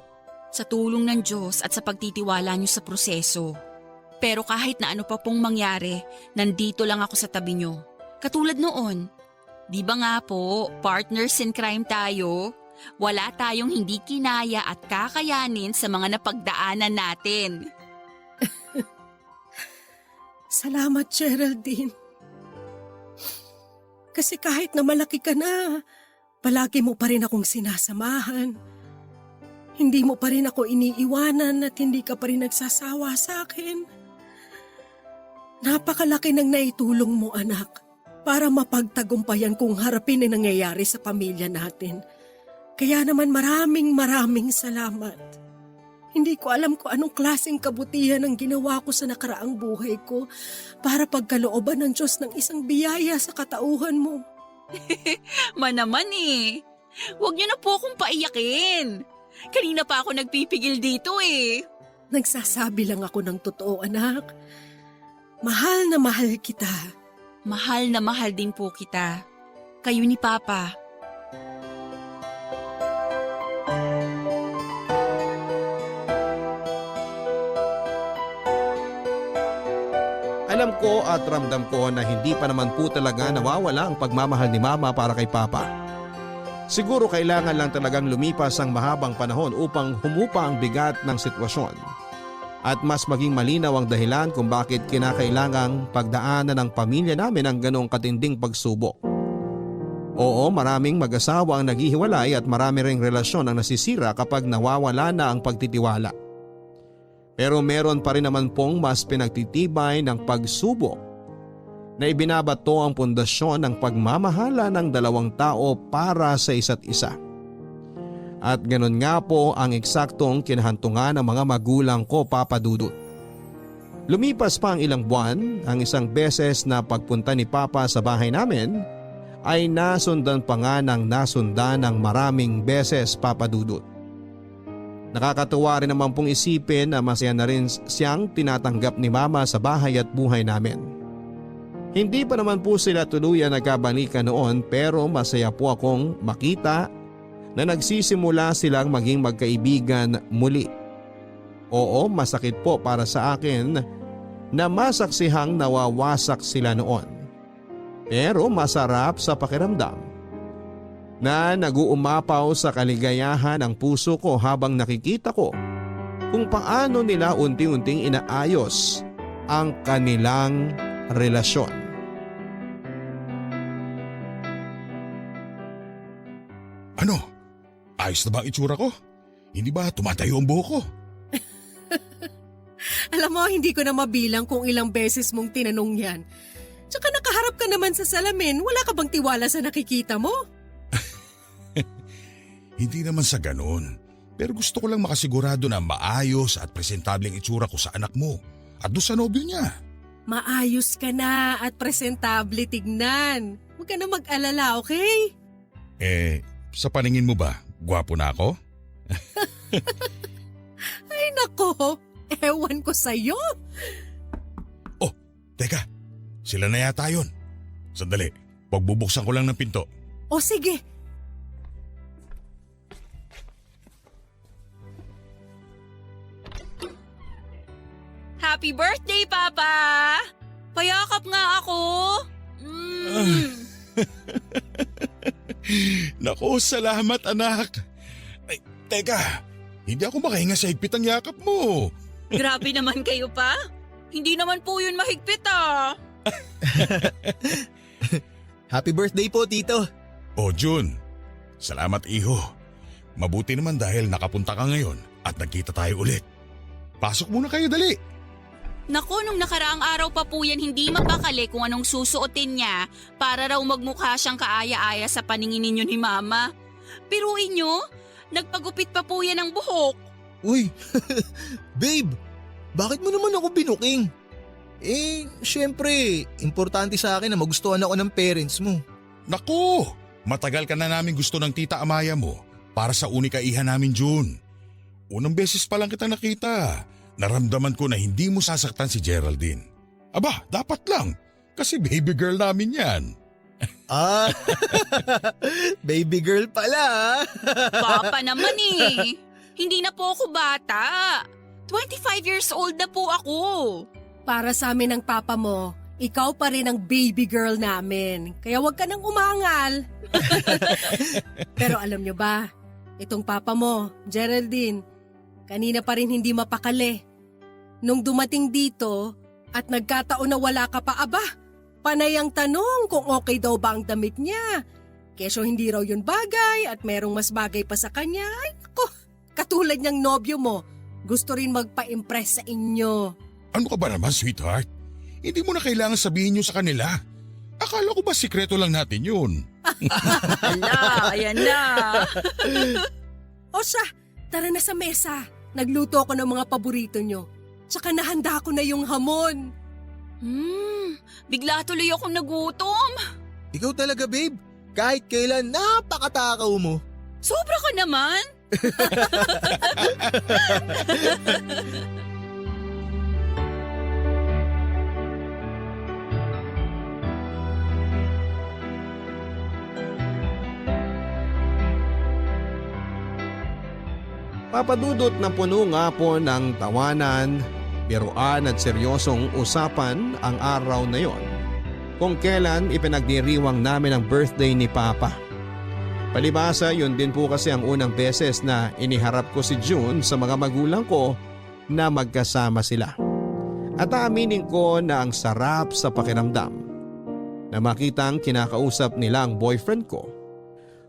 Sa tulong ng Diyos at sa pagtitiwala nyo sa proseso. Pero kahit na ano pa pong mangyari, nandito lang ako sa tabi nyo. Katulad noon. Di ba nga po, partners in crime tayo? Wala tayong hindi kinaya at kakayanin sa mga napagdaanan natin. Salamat, Geraldine. Kasi kahit na malaki ka na, palagi mo pa rin akong sinasamahan. Hindi mo pa rin ako iniiwanan at hindi ka pa rin nagsasawa sa akin. Napakalaki ng naitulong mo, anak, para mapagtagumpayan kung harapin ang nangyayari sa pamilya natin. Kaya naman maraming salamat. Hindi ko alam kung anong klaseng kabutihan ang ginawa ko sa nakaraang buhay ko para pagkalooban ng Diyos ng isang biyaya sa katauhan mo. Manaman eh. Huwag niyo na po akong paiyakin. Kanina pa ako nagpipigil dito eh. Nagsasabi lang ako ng totoo, anak. Mahal na mahal kita. Mahal na mahal din po kita. Kayo ni Papa. Alam ko at ramdam ko na hindi pa naman po talaga nawawala ang pagmamahal ni Mama para kay Papa. Siguro kailangan lang talagang lumipas ang mahabang panahon upang humupa ang bigat ng sitwasyon. At mas maging malinaw ang dahilan kung bakit kinakailangang pagdaanan ng pamilya namin ang ganong katinding pagsubok. Oo, maraming mag-asawa ang naghihiwalay at marami ring relasyon ang nasisira kapag nawawala na ang pagtitiwala. Pero meron pa rin naman pong mas pinagtitibay ng pagsubok na ibinabato ang pundasyon ng pagmamahala ng dalawang tao para sa isa't isa. At ganun nga po ang eksaktong kinahantungan ng mga magulang ko, Papa Dudut. Lumipas pa ang ilang buwan, ang isang beses na pagpunta ni Papa sa bahay namin ay nasundan pa nga ng nasundan ng maraming beses, Papa Dudut. Nakakatuwa rin naman pong isipin na masaya na rin siyang tinatanggap ni Mama sa bahay at buhay namin. Hindi pa naman po sila tuluyan nagkabalikan noon pero masaya po akong makita na nagsisimula silang maging magkaibigan muli. Oo, masakit po para sa akin na masaksihang nawawasak sila noon. Pero masarap sa pakiramdam na nag-uumapaw sa kaligayahan ang puso ko habang nakikita ko kung paano nila unti-unting inaayos ang kanilang relasyon. Ano? Ayos na ba ang itsura ko? Hindi ba tumatayo ang buhok ko? Alam mo, hindi ko na mabilang kung ilang beses mong tinanong yan. Tsaka nakaharap ka naman sa salamin, wala ka bang tiwala sa nakikita mo? Hindi naman sa ganun. Pero gusto ko lang makasigurado na maayos at presentable ang itsura ko sa anak mo at doon sa nobyo niya. Maayos ka na at presentable tignan. Huwag ka na mag-alala, okay? Sa paningin mo ba, gwapo na ako? Ay nako, ewan ko sa'yo. Oh, teka. Sila na yata yun. Sandali, pagbubuksan ko lang ng pinto. O sige. Happy birthday, Papa! Payakap nga ako! Naku, salamat anak. Ay, teka, hindi ako makahinga sa higpit ang yakap mo. Grabe naman kayo pa. Hindi naman po yun mahigpit ah. Happy birthday po, Tito. Oh, Jun. Salamat, iho. Mabuti naman dahil nakapunta ka ngayon at nagkita tayo ulit. Pasok muna kayo, dali. Naku, nung nakaraang araw pa po yan hindi mapakali kung anong susuotin niya para raw magmukha siyang kaaya-aya sa paningin ninyo ni Mama. Piruin nyo, nagpagupit pa po yan ng buhok. Uy, babe, bakit mo naman ako binuking? Syempre, importante sa akin na magustuhan ako ng parents mo. Naku, matagal ka na namin gusto ng tita Amaya mo para sa unika iha namin, Jun. Unang beses pa lang kita nakita. Naramdaman ko na hindi mo sasaktan si Geraldine. Aba, dapat lang. Kasi baby girl namin yan. Ah, baby girl pala. Papa naman eh. Hindi na po ako bata. 25 years old na po ako. Para sa amin ng papa mo, ikaw pa rin ang baby girl namin. Kaya huwag ka nang umangal. Pero alam nyo ba, itong papa mo, Geraldine, kanina pa rin hindi mapakali. Nung dumating dito at nagkataon na wala ka pa, aba, panay ang tanong kung okay daw ba ang damit niya. Kesyo hindi raw yun bagay at merong mas bagay pa sa kanya. Ay, naku, katulad niyang nobyo mo, gusto rin magpa-impress sa inyo. Ano ka ba naman, sweetheart? Hindi mo na kailangan sabihin nyo sa kanila. Akala ko ba sikreto lang natin yun? Ala, ayan na. O siya, tara na sa mesa. Nagluto ako ng mga paborito nyo. Tsaka nahanda ko na yung hamon. Bigla tuloy akong nagutom. Ikaw talaga, babe. Kahit kailan, napakatakaw mo. Sobra ka naman. Papadudot na puno nga po ng tawanan, biruan at seryosong usapan ang araw na yon. Kung kailan ipinagdiriwang namin ang birthday ni Papa. Palibasa yun din po kasi ang unang beses na iniharap ko si June sa mga magulang ko na magkasama sila. At aaminin ko na ang sarap sa pakiramdam na makitang kinakausap nila ang boyfriend ko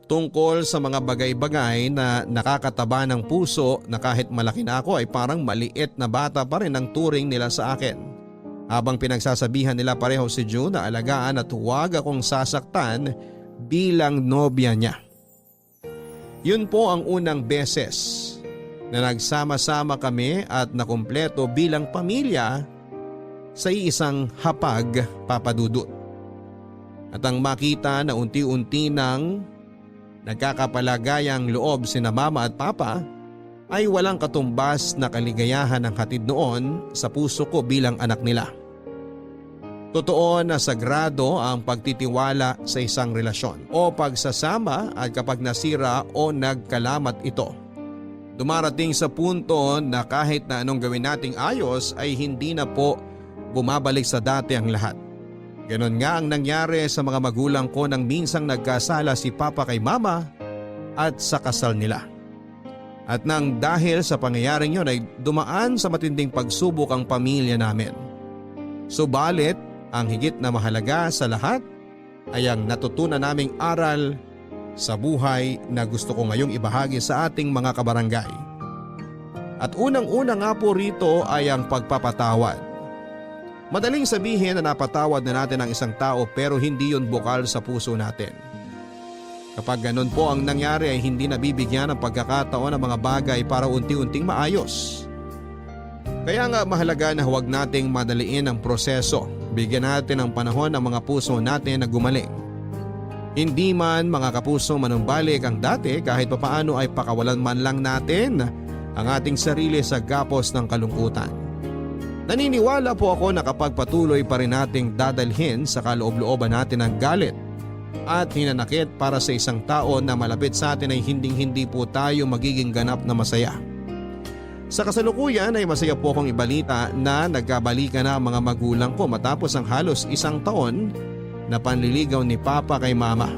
tungkol sa mga bagay-bagay na nakakataba ng puso na kahit malaki na ako ay parang maliit na bata pa rin ang turing nila sa akin. Habang pinagsasabihan nila pareho si June na alagaan at huwag akong sasaktan bilang nobya niya. Yun po ang unang beses na nagsama-sama kami at nakumpleto bilang pamilya sa isang hapag, papadudot. At ang makita na unti-unti nang nagkakapalagayang loob sina Mama at Papa ay walang katumbas na kaligayahan ang hatid noon sa puso ko bilang anak nila. Totoo na sagrado ang pagtitiwala sa isang relasyon o pagsasama at kapag nasira o nagkalamat ito. Dumarating sa punto na kahit na anong gawin nating ayos ay hindi na po bumabalik sa dati ang lahat. Ganon nga ang nangyari sa mga magulang ko nang minsang nagkasala si Papa kay Mama at sa kasal nila. At nang dahil sa pangyayaring yon ay dumaan sa matinding pagsubok ang pamilya namin. Subalit, ang higit na mahalaga sa lahat ay ang natutunan naming aral sa buhay na gusto ko ngayong ibahagi sa ating mga kabarangay. At unang-una nga po rito ay ang pagpapatawad. Madaling sabihin na napatawad na natin ang isang tao pero hindi yun bukal sa puso natin. Kapag ganun po ang nangyari ay hindi nabibigyan ng pagkakataon ng mga bagay para unti-unting maayos. Kaya nga mahalaga na huwag nating madaliin ang proseso. Bigyan natin ng panahon ang mga puso natin na gumaling. Hindi man mga kapuso manumbalik ang dati kahit papaano ay pakawalan man lang natin ang ating sarili sa gapos ng kalungkutan. Naniniwala po ako na kapag patuloy pa rin nating dadalhin sa kaloob-looban natin ang galit at hinanakit para sa isang tao na malapit sa atin ay hinding-hindi po tayo magiging ganap na masaya. Sa kasalukuyan ay masaya po akong ibalita na nagkabalikan na ang mga magulang ko matapos ang halos isang taon na panliligaw ni Papa kay Mama.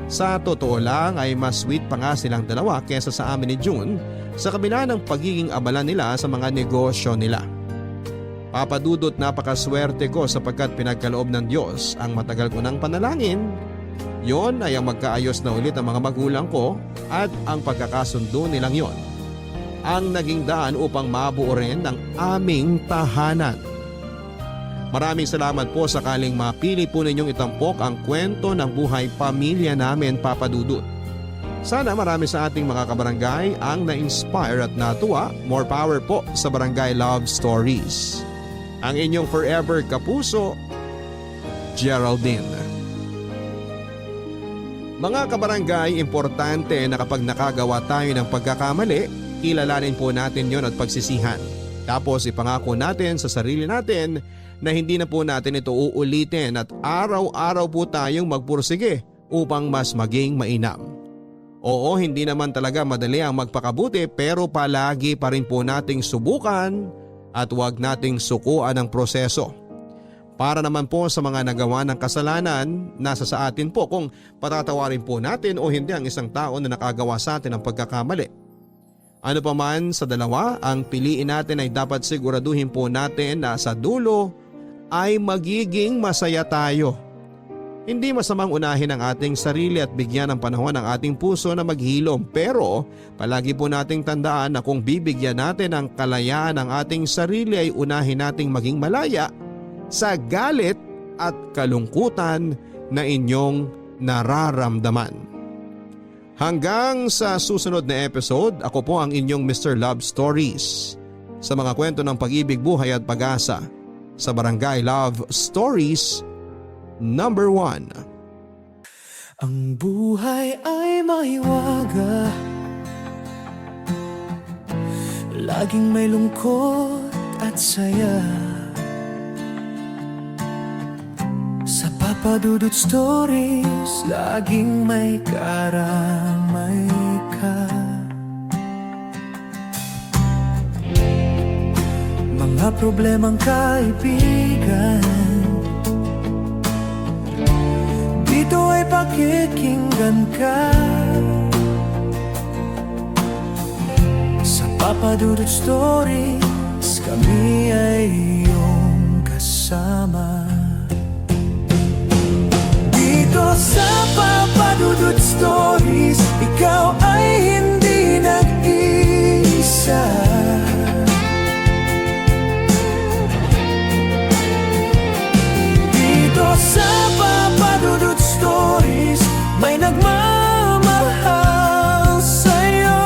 Sa totoo lang ay mas sweet pa nga silang dalawa kesa sa amin ni June sa kabila ng pagiging abala nila sa mga negosyo nila. Papa Dudut, napakaswerte ko sapagkat pinagkaloob ng Diyos ang matagal ko ng panalangin. Yon ay ang magkaayos na ulit ang mga magulang ko at ang pagkakasundo nilang yon ang naging daan upang mabuo rin ang aming tahanan. Maraming salamat po sakaling mapili po ninyong itampok ang kwento ng buhay pamilya namin, Papa Dudut. Sana marami sa ating mga kabarangay ang na-inspire at natuwa. More power po sa Barangay Love Stories. Ang inyong forever kapuso, Geraldine. Mga kabarangay, importante na kapag nakagawa tayo ng pagkakamali, kilalanin po natin yon at pagsisihan. Tapos ipangako natin sa sarili natin na hindi na po natin ito uulitin at araw-araw po tayong magpursige upang mas maging mainam. Oo, hindi naman talaga madali ang magpakabuti pero palagi pa rin po nating subukan at huwag nating sukuan ang proseso. Para naman po sa mga nagawa ng kasalanan, nasa sa atin po kung patatawarin po natin o hindi ang isang tao na nakagawa sa atin ng pagkakamali. Ano pa man sa dalawa, ang piliin natin ay dapat siguraduhin po natin na sa dulo ay magiging masaya tayo. Hindi masamang unahin ang ating sarili at bigyan ng panahon ang ating puso na maghilom, pero palagi po nating tandaan na kung bibigyan natin ang kalayaan ng ating sarili ay unahin nating maging malaya sa galit at kalungkutan na inyong nararamdaman. Hanggang sa susunod na episode, ako po ang inyong Mr. Love Stories sa mga kwento ng pag-ibig, buhay at pag-asa sa Barangay Love Stories number 1. Ang buhay ay mahiwaga, laging may lungkot at saya. Sa Papa Dudut Stories, laging may karamay ka. Mga problemang kaibigan, dito ay pakikinggan ka. Sa Papa Dudut Stories, kami ay iyong kasama. Dito sa Papa Dudut Stories, ikaw ay hindi nag-iisa. Dito sa Papa Dudut Stories, may nagmamahal sa'yo.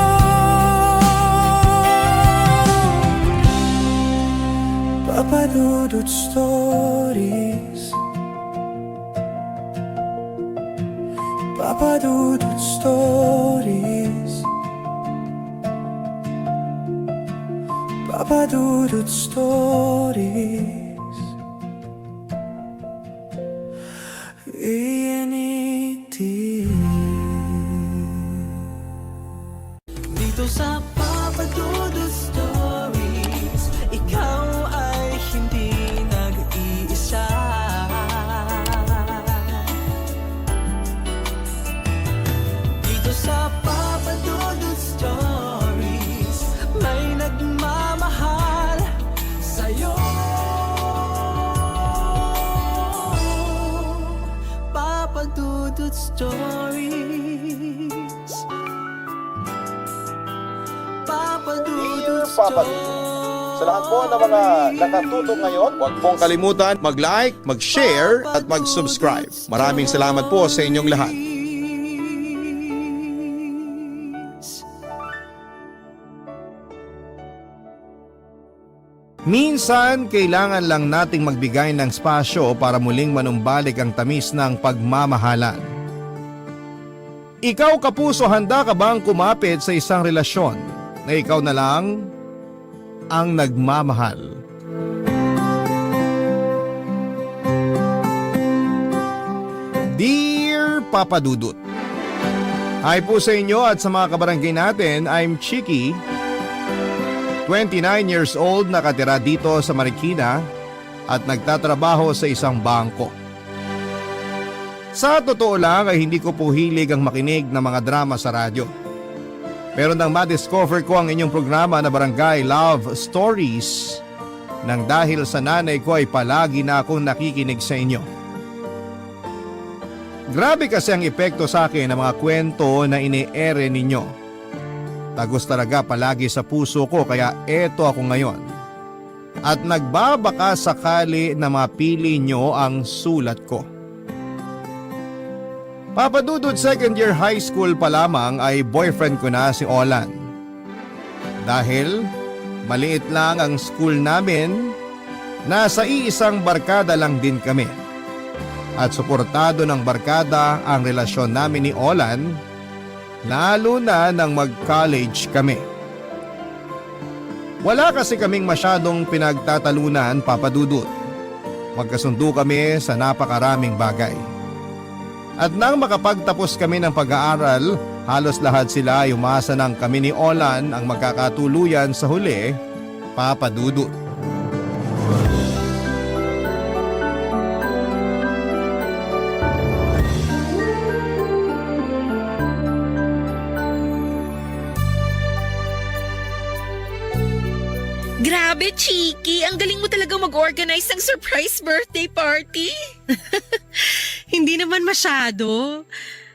Papa Dudut Stories, Papa Dudut Stories, Papa Dudut Stories. Dito sa Papa Dudut Stories, ikaw ay hindi nag-iisa. Dito sa Papa Dudut Stories, may nagmamahal sa'yo. Papa Dudut Stories, Papa Dudut Sa lahat po ng mga nakatutok ngayon, huwag pong kalimutan mag-like, mag-share at mag-subscribe. Maraming salamat po sa inyong lahat. Minsan, kailangan lang nating magbigay ng spasyo para muling manumbalik ang tamis ng pagmamahalan. Ikaw kapuso, handa ka bang kumapit sa isang relasyon na ikaw na lang ang nagmamahal? Dear Papa Dudut, hi po sa inyo at sa mga kabarangay natin. I'm Chiki, 29 years old, nakatira dito sa Marikina at nagtatrabaho sa isang bangko. Sa totoo lang ay hindi ko po hilig ang makinig ng mga drama sa radyo. Pero nang ma-discover ko ang inyong programa na Barangay Love Stories, nang dahil sa nanay ko ay palagi na akong nakikinig sa inyo. Grabe kasi ang epekto sa akin ng mga kwento na ini-ere ninyo. Tagos talaga palagi sa puso ko kaya eto ako ngayon. At nagbabaka sakali na mapili nyo ang sulat ko. Papa Dudut, second year high school pa lamang ay boyfriend ko na si Olan. Dahil maliit lang ang school namin, nasa iisang barkada lang din kami. At suportado ng barkada ang relasyon namin ni Olan, lalo na nang mag-college kami. Wala kasi kaming masyadong pinagtatalunan, Papa Dudut. Magkasundo kami sa napakaraming bagay. At nang makapagtapos kami ng pag-aaral, halos lahat sila ay umasa ng kami ni Olan ang magkakatuluyan sa huli, Papa Dudut. Grabe, Chiki! Ang galing mo talaga mag-organize ng surprise birthday party! Hindi naman masyado.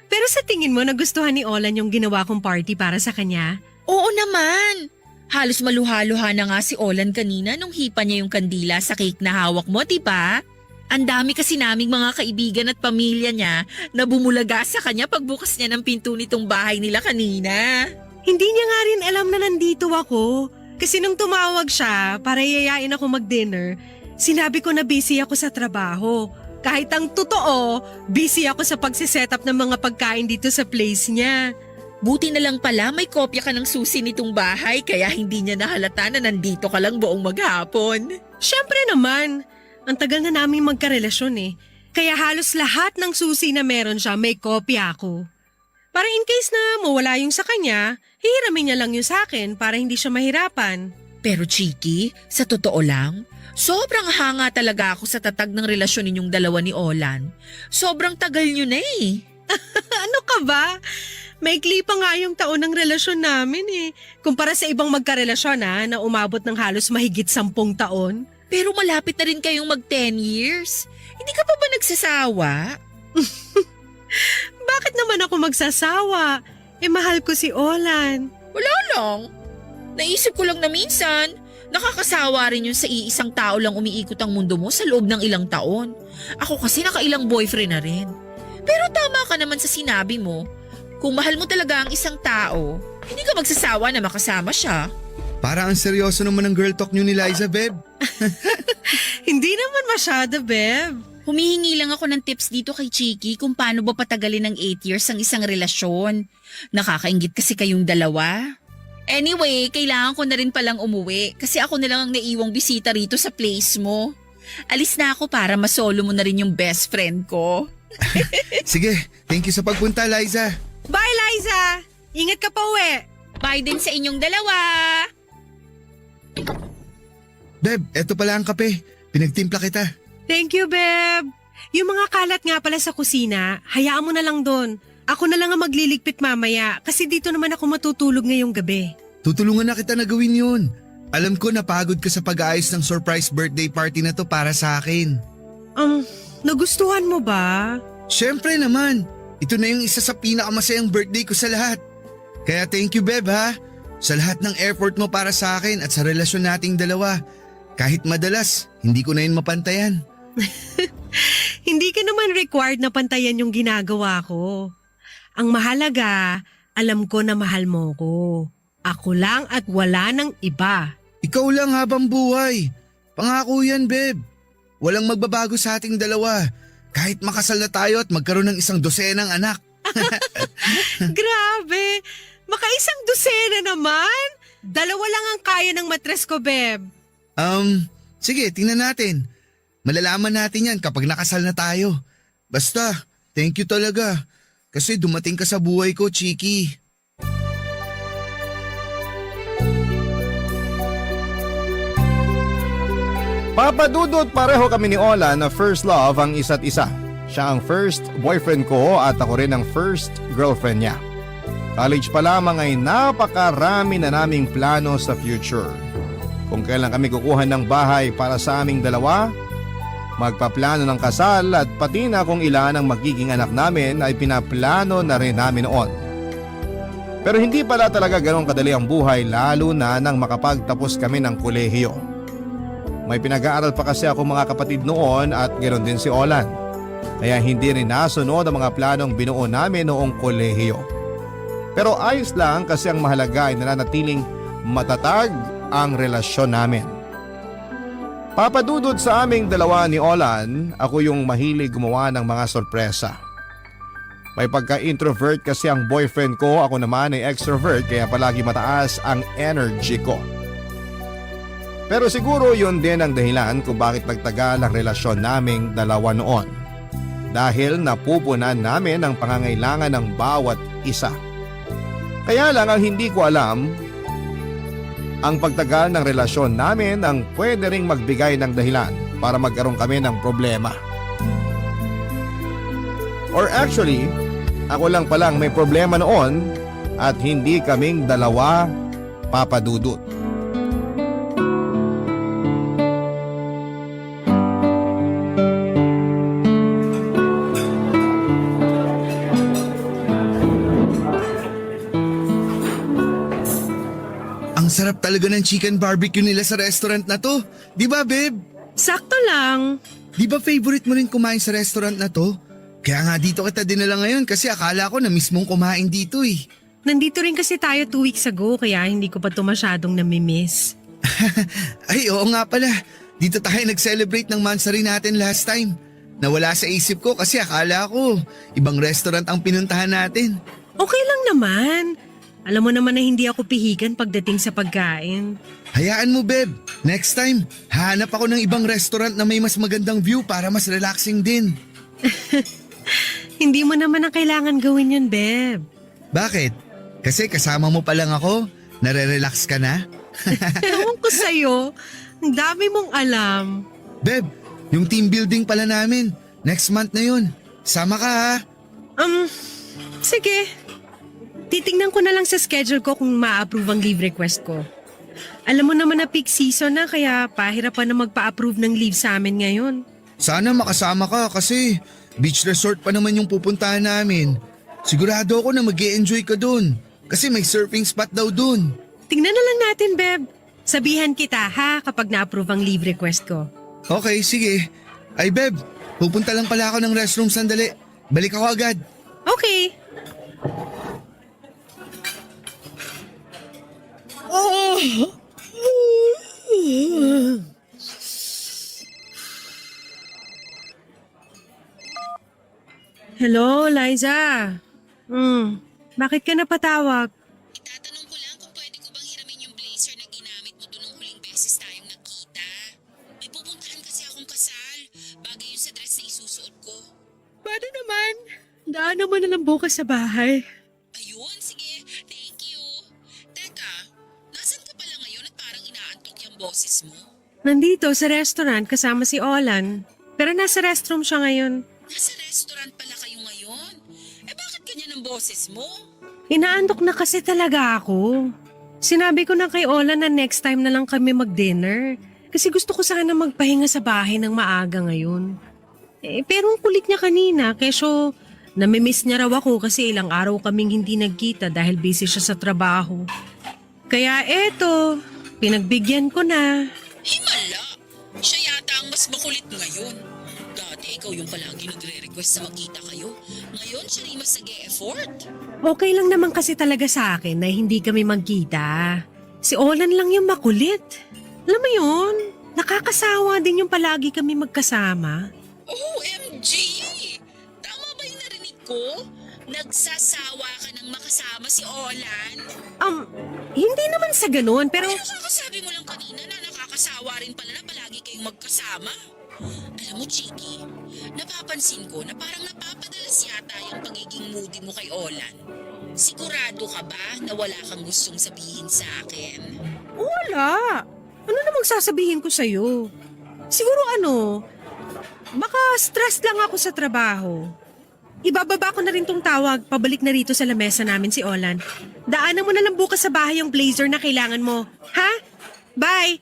Pero sa tingin mo nagustuhan ni Olan yung ginawa kong party para sa kanya? Oo naman! Halos maluha-luha na nga si Olan kanina nung hipa niya yung kandila sa cake na hawak mo, diba? Ang dami kasi naming mga kaibigan at pamilya niya na bumulaga sa kanya pagbukas niya ng pinto nitong bahay nila kanina. Hindi niya nga rin alam na nandito ako. Kasi nung tumawag siya para yayain ako mag-dinner, sinabi ko na busy ako sa trabaho. Kahit ang totoo, busy ako sa pagsiset-up ng mga pagkain dito sa place niya. Buti na lang pala may kopya ka ng susi nitong bahay kaya hindi niya nahalata na nandito ka lang buong maghapon. Siyempre naman, ang tagal na naming magkarelasyon eh. Kaya halos lahat ng susi na meron siya may kopya ako. Para in case na mawala yung sa kanya, hihiramin niya lang yung sa akin para hindi siya mahirapan. Pero Chiki, sa totoo lang, sobrang hanga talaga ako sa tatag ng relasyon ninyong dalawa ni Olan. Sobrang tagal nyo na eh. Ano ka ba? Maikli pa nga yung taon ng relasyon namin eh. Kumpara sa ibang magkarelasyon na umabot ng halos mahigit 10 taon. Pero malapit na rin kayong mag 10 years. Hindi ka pa ba nagsasawa? Bakit naman ako magsasawa? Mahal ko si Olan. Wala lang. Naisip ko lang na minsan, nakakasawa rin yun sa iisang tao lang umiikot ang mundo mo sa loob ng ilang taon. Ako kasi nakailang boyfriend na rin. Pero tama ka naman sa sinabi mo. Kung mahal mo talaga ang isang tao, hindi ka magsasawa na makasama siya. Para ang seryoso naman ng girl talk niyo ni Liza, Beb. Hindi naman masyado, Beb. Humihingi lang ako ng tips dito kay Chiki kung paano ba patagalin ng 8 years ang isang relasyon. Nakakaingit kasi kayong dalawa. Anyway, kailangan ko na rin palang umuwi kasi ako na lang ang naiwang bisita rito sa place mo. Alis na ako para masolo mo na rin yung best friend ko. Sige, thank you sa pagpunta, Liza. Bye, Liza! Ingat ka pa uwi. Bye din sa inyong dalawa. Beb, eto pala ang kape. Pinagtimpla kita. Thank you, Beb. Yung mga kalat nga pala sa kusina, hayaan mo na lang doon. Ako na lang ang magliligpit mamaya kasi dito naman ako matutulog ngayong gabi. Tutulungan na kita na gawin yun. Alam ko napagod ka sa pag-aayos ng surprise birthday party na to para sa akin. Nagustuhan mo ba? Siyempre naman. Ito na yung isa sa pinakamasayang birthday ko sa lahat. Kaya thank you, Beb, ha? Sa lahat ng effort mo para sa akin at sa relasyon nating dalawa. Kahit madalas, hindi ko na yun mapantayan. Hindi ka naman required na pantayan yung ginagawa ko. Ang mahalaga, alam ko na mahal mo ko. Ako lang at wala nang iba. Ikaw lang habang buhay. Pangako yan, Beb. Walang magbabago sa ating dalawa. Kahit makasal na tayo at magkaroon ng 12 anak. Grabe! Makaisang dosena naman? 2 lang ang kaya ng matres ko, Beb. Sige, tingnan natin. Malalaman natin yan kapag nakasal na tayo. Basta, thank you talaga. Kasi dumating ka sa buhay ko, Chiki. Papadudot pareho kami ni Ola na first love ang isa't isa. Siya ang first boyfriend ko at ako rin ang first girlfriend niya. College pa lamang ay napakarami na naming plano sa future. Kung kailan kami kukuha ng bahay para sa aming dalawa, magpaplano ng kasal at pati na kung ilan ang magiging anak namin ay pinaplano na rin namin noon. Pero hindi pala talaga ganoong kadali ang buhay lalo na nang makapagtapos kami ng kolehiyo. May pinag-aaral pa kasi ako mga kapatid noon at ganoon din si Olan. Kaya hindi rin nasunod ang mga planong binuo namin noong kolehiyo. Pero ayos lang kasi ang mahalaga ay nananatiling matatag ang relasyon namin. Papadudod sa aming dalawa ni Olan, ako yung mahilig gumawa ng mga sorpresa. May pagka-introvert kasi ang boyfriend ko, ako naman ay extrovert kaya palagi mataas ang energy ko. Pero siguro yun din ang dahilan kung bakit nagtagal ang relasyon naming dalawa noon. Dahil napupunan namin ang pangangailangan ng bawat isa. Kaya lang ang hindi ko alam, ang pagtagal ng relasyon namin ang pwede ring magbigay ng dahilan para magkaroon kami ng problema. Or actually, ako lang palang may problema noon at hindi kaming dalawa papadudot. Ang sarap talaga ng chicken barbecue nila sa restaurant na to. Di ba, Beb? Sakto lang. Di ba favorite mo rin kumain sa restaurant na to? Kaya nga dito kita dinala ngayon kasi akala ko na mismong kumain dito eh. Nandito rin kasi tayo 2 weeks ago kaya hindi ko pa ito masyadong namimiss. Ay, oo nga pala. Dito tayo nag-celebrate ng mansari natin last time. Nawala sa isip ko kasi akala ko ibang restaurant ang pinuntahan natin. Okay lang naman. Alam mo naman na hindi ako pihigan pagdating sa pagkain. Hayaan mo, Beb. Next time, hahanap ako ng ibang restaurant na may mas magandang view para mas relaxing din. Hindi mo naman ang kailangan gawin yun, Beb. Bakit? Kasi kasama mo pa lang ako? Nare-relax ka na? Ewan ko sa'yo. Ang dami mong alam. Beb, yung team building pala namin. Next month na yun. Sama ka ha? Sige. Titingnan ko na lang sa schedule ko kung ma-approve ang leave request ko. Alam mo naman na peak season na kaya pahirapan na magpa-approve ng leave sa amin ngayon. Sana makasama ka kasi beach resort pa naman yung pupuntahan namin. Sigurado ako na mag-e-enjoy ka dun kasi may surfing spot daw dun. Tingnan na lang natin, Beb. Sabihan kita ha kapag na-approve ang leave request ko. Okay, sige. Ay, Beb, pupunta lang pala ako ng restroom sandali. Balik ako agad. Okay. Hello, Liza. Bakit ka napatawag? Itatanong ko lang kung pwede ko bang hiramin yung blazer na ginamit mo doon nung huling beses tayong nakita. May pupuntahan kasi akong kasal. Bagay yun sa dress na isusuot ko. Paano naman? Daan naman na lang bukas sa bahay. Ayun, sige. Thank you. boses mo? Nandito sa restaurant kasama si Olan. Pero nasa restroom siya ngayon. Nasa restaurant pala kayo ngayon. Eh bakit ganyan ang boses mo? Inaantok na kasi talaga ako. Sinabi ko na kay Olan na next time na lang kami mag-dinner. Kasi gusto ko sana magpahinga sa bahay ng maaga ngayon. Pero ang kulit niya kanina, kesyo namimiss niya raw ako kasi ilang araw kaming hindi nagkita dahil busy siya sa trabaho. Kaya eto, pinagbigyan ko na. Himala! Siya yata ang mas makulit ngayon. Dati ikaw yung palagi nagre-request na magkita kayo. Ngayon siya rin mas nag-e-effort. Okay lang naman kasi talaga sa akin na hindi kami magkita. Si Olan lang yung makulit. Alam mo yun, nakakasawa din yung palagi kami magkasama. OMG! Tama ba yung narinig ko? Nagsasawa ka ng makasama si Olan? Hindi naman sa ganun, pero Pero kakasabi mo lang kanina na nakakasawa rin pala na palagi kayong magkasama. Alam mo, Chiki, napapansin ko na parang napapadalas yata yung pagiging moody mo kay Olan. Sigurado ka ba na wala kang gustong sabihin sa akin? wala. Ano namang sasabihin ko sa'yo? Siguro baka stress lang ako sa trabaho. Ibababa ko na rin tong tawag, pabalik na rito sa lamesa namin si Olan. Daanan mo na lang bukas sa bahay yung blazer na kailangan mo. Ha? Bye!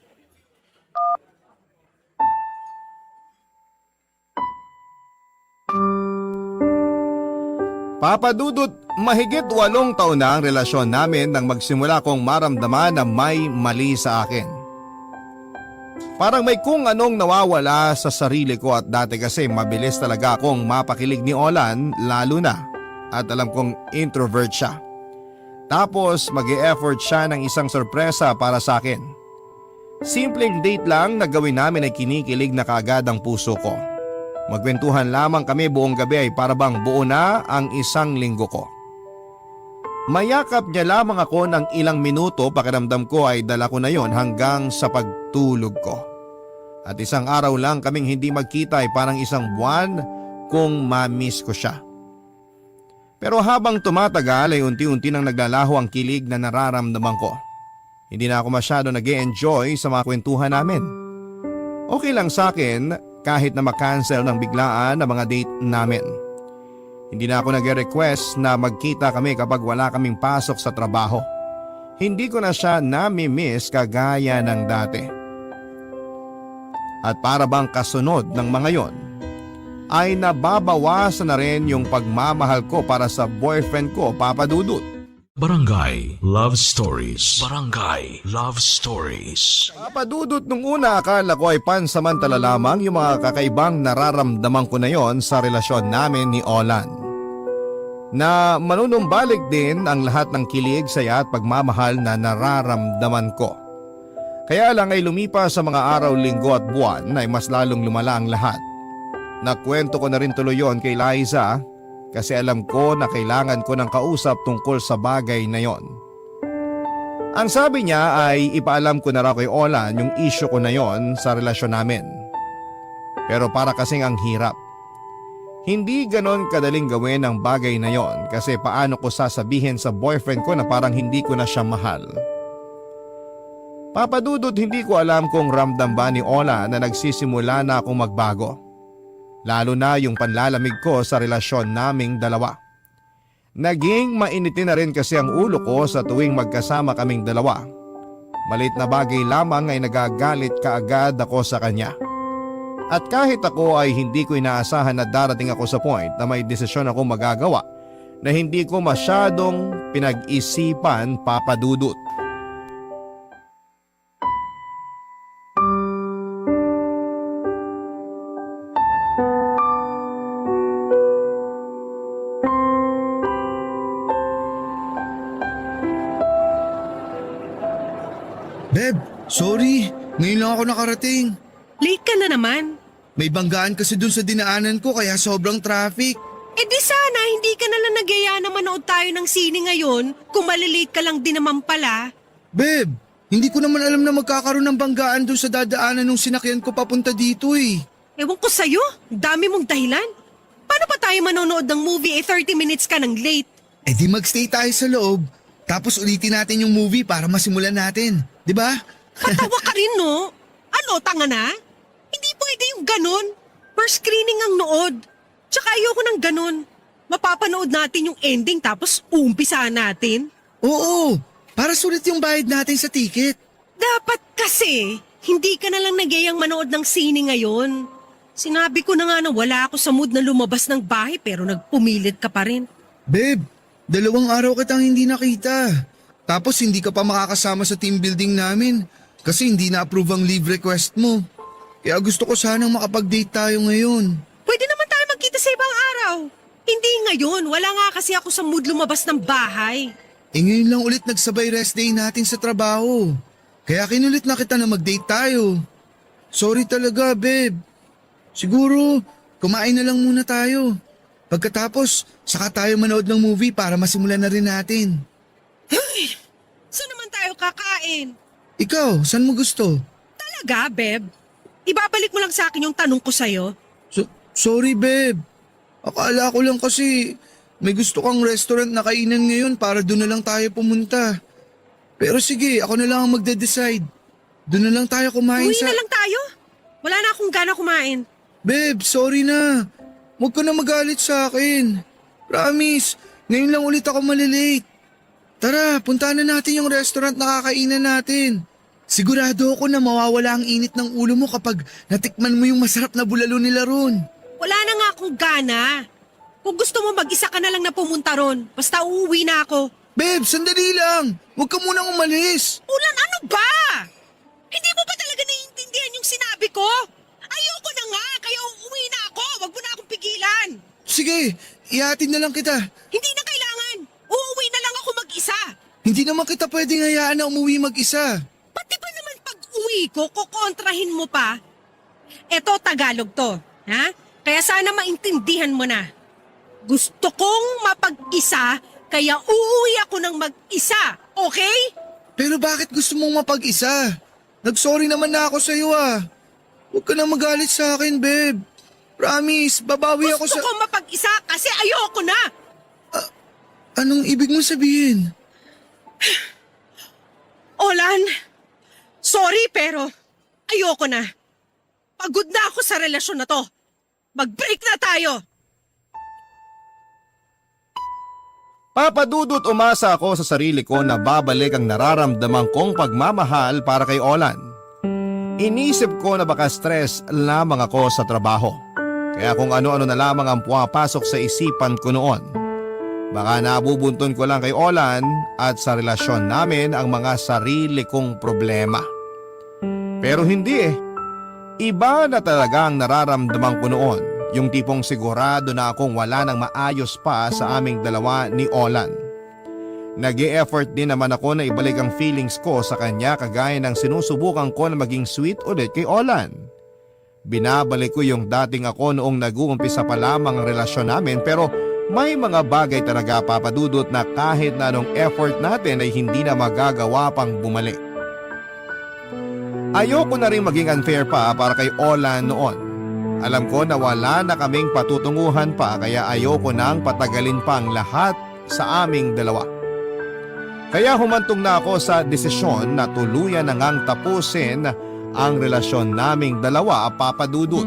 Papa Dudut, mahigit 8 taon na ang relasyon namin nang magsimula kong maramdaman na may mali sa akin. Parang may kung anong nawawala sa sarili ko at dati kasi mabilis talaga akong mapakilig ni Olan lalo na at alam kong introvert siya. Tapos mag-e-effort siya ng isang sorpresa para sa akin. Simpleng date lang na gawin namin ay kinikilig na kaagad ang puso ko. Magkwentuhan lamang kami buong gabi ay para bang buo na ang isang linggo ko. Mayakap niya lamang ako ng ilang minuto, pakiramdam ko ay dala ko na yon hanggang sa pagtulog ko. At isang araw lang kaming hindi magkita ay parang isang buwan kung ma-miss ko siya. Pero habang tumatagal ay unti-unti nang naglalaho ang kilig na nararamdaman ko. Hindi na ako masyado nag-e-enjoy sa mga kwentuhan namin. Okay lang sa akin kahit na makancel ng biglaan ang mga date namin. Hindi na ako nag-request na magkita kami kapag wala kaming pasok sa trabaho. Hindi ko na siya nami-miss kagaya ng dati. At para bang kasunod ng mga yon, ay nababawasan na rin yung pagmamahal ko para sa boyfriend ko, Papa Dudut. Barangay Love Stories. Barangay Love Stories. Papa Dudut, nung una akala ko ay pansamantala lamang yung mga kakaibang nararamdaman ko na yon sa relasyon namin ni Olan. Na manunumbalik din ang lahat ng kilig, saya at pagmamahal na nararamdaman ko. Kaya lang ay lumipas sa mga araw, linggo at buwan ay mas lalong lumala ang lahat. Nakwento ko na rin tuloy yon kay Liza kasi alam ko na kailangan ko ng kausap tungkol sa bagay na yon. Ang sabi niya ay ipaalam ko na raw kay Olan yung issue ko na yon sa relasyon namin. Pero para kasing ang hirap. Hindi ganon kadaling gawin ang bagay na yon kasi paano ko sasabihin sa boyfriend ko na parang hindi ko na siya mahal. Papa Dudut, hindi ko alam kung ramdam ba ni Ola na nagsisimula na akong magbago. Lalo na yung panlalamig ko sa relasyon naming dalawa. Naging mainitin na rin kasi ang ulo ko sa tuwing magkasama kaming dalawa. Maliit na bagay lamang ay nagagalit kaagad ako sa kanya. At kahit ako ay hindi ko inaasahan na darating ako sa point na may desisyon akong magagawa na hindi ko masyadong pinag-isipan, Papa Dudut. Beb, sorry. Ngayon lang ako nakarating. Late ka na naman. May banggaan kasi dun sa dinaanan ko kaya sobrang traffic. Eh di sana hindi ka nalang nagaya na manood tayo ng sine ngayon kung malilate ka lang din naman pala. Beb, hindi ko naman alam na magkakaroon ng banggaan dun sa dadaanan nung sinakyan ko papunta dito eh. Ewan ko sa'yo, dami mong dahilan. Paano pa tayo manonood ng movie 30 minutes ka ng late? Eh di magstay tayo sa loob. Tapos ulitin natin yung movie para masimulan natin. 'Di ba? Katawa ka rin, no? Ano, tanga na? Hindi pwede yung ganun. First screening ang nood. Tsaka ayoko ng ganun. Mapapanood natin yung ending tapos uumpisahan natin. Oo, para sulit yung bayad natin sa ticket. Dapat kasi, hindi ka na lang nagyayang manood ng sine ngayon. Sinabi ko na nga na wala ako sa mood na lumabas ng bahay pero nagpumilit ka pa rin. Babe, 2 araw kitang hindi nakita. Tapos hindi ka pa makakasama sa team building namin kasi hindi na-approve ang leave request mo. Kaya gusto ko sanang makapag-date tayo ngayon. Pwede naman tayo magkita sa ibang araw. Hindi ngayon, wala nga kasi ako sa mood lumabas ng bahay. Ngayon lang ulit nagsabay rest day natin sa trabaho. Kaya kinulit na kita na mag-date tayo. Sorry talaga, babe. Siguro, kumain na lang muna tayo. Pagkatapos, saka tayo manood ng movie para masimulan na rin natin. Saan naman tayo kakain? Ikaw, saan mo gusto? Talaga, Beb? Ibabalik mo lang sa akin yung tanong ko sa'yo. Sorry, babe. Akala ko lang kasi may gusto kang restaurant na kainan ngayon para doon na lang tayo pumunta. Pero sige, ako na lang ang magde-decide. Doon na lang tayo kumain Uwi na lang tayo? Wala na akong gana kumain. Babe, sorry na. Huwag ka na magalit sa akin. Promise, ngayon lang ulit ako malilate. Tara, puntahan na natin yung restaurant na kakainan natin. Sigurado ako na mawawala ang init ng ulo mo kapag natikman mo yung masarap na bulalo nila ron. Wala na nga akong gana. Kung gusto mo mag-isa ka na lang na pumunta ron. Basta uuwi na ako. Babe, sandali lang. Huwag ka munang umalis. Ulan, ano ba? Hindi mo ba talaga naiintindihan yung sinabi ko? Ayoko na nga, kaya uuwi na ako. Wag mo na akong pigilan. Sige, ihatid na lang kita. Hindi na kailangan. Uuwi na lang ako mag-isa. Hindi naman kita pwedeng hayaan na umuwi mag-isa. Pati ba naman pag uwi ko, kukontrahin mo pa? Eto, Tagalog to. Ha? Kaya sana maintindihan mo na. Gusto kong mapag-isa, kaya uuwi ako ng mag-isa. Okay? Pero bakit gusto mong mapag-isa? Nagsorry naman na ako sa'yo ah. Huwag ka na magalit sa akin, babe. Promise, babawi ako Gusto sa... ko mapag-isa kasi ayoko na. Anong ibig mo sabihin? Olan, sorry pero ayoko na. Pagod na ako sa relasyon na to. Mag-break na tayo. Papadudot umasa ako sa sarili ko na babalik ang nararamdaman kong pagmamahal para kay Olan. Inisip ko na baka stress lamang ako sa trabaho. Kaya kung ano-ano na lamang ang pumapasok sa isipan ko noon. Baka nabubunton ko lang kay Olan at sa relasyon namin ang mga sarili kong problema. Pero hindi eh. Iba na talaga ang nararamdaman ko noon. Yung tipong sigurado na akong wala nang maayos pa sa aming dalawa ni Olan. Nag-e-effort din naman ako na ibalik ang feelings ko sa kanya kagaya ng sinusubukan ko na maging sweet ulit kay Olan. Binabalik ko yung dating ako noong nag-uumpisa pa lamang ang relasyon namin pero may mga bagay talaga papadudot na kahit na anong effort natin ay hindi na magagawa pang bumalik. Ayoko na rin maging unfair pa para kay Olan noon. Alam ko na wala na kaming patutunguhan pa kaya ayoko nang patagalin pa ang lahat sa aming dalawa. Kaya humantong na ako sa desisyon na tuluyan na ngang tapusin ang relasyon naming dalawa, papadudot.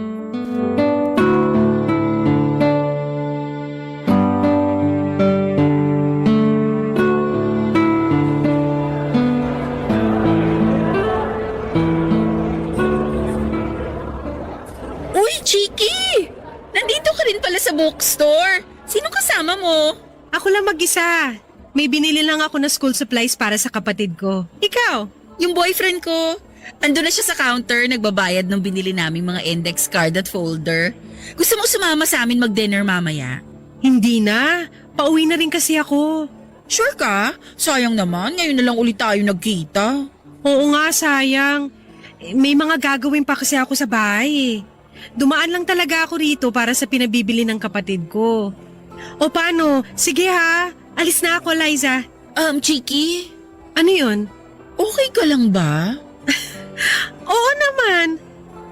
Uy, Chiki! Nandito ka rin pala sa bookstore. Sino kasama mo? Ako lang mag-isa. May binili lang ako na school supplies para sa kapatid ko. Ikaw? Yung boyfriend ko. Ando na siya sa counter, nagbabayad ng binili naming mga index card at folder. Gusto mo sumama sa amin mag-dinner mamaya? Hindi na. Pauwi na rin kasi ako. Sure ka? Sayang naman, ngayon na lang ulit tayo nagkita. Oo nga, sayang. May mga gagawin pa kasi ako sa bahay. Dumaan lang talaga ako rito para sa pinabibili ng kapatid ko. O paano? Sige ha. Alis na ako, Liza. Chiki? Ano yun? Okay ka lang ba? Oo naman.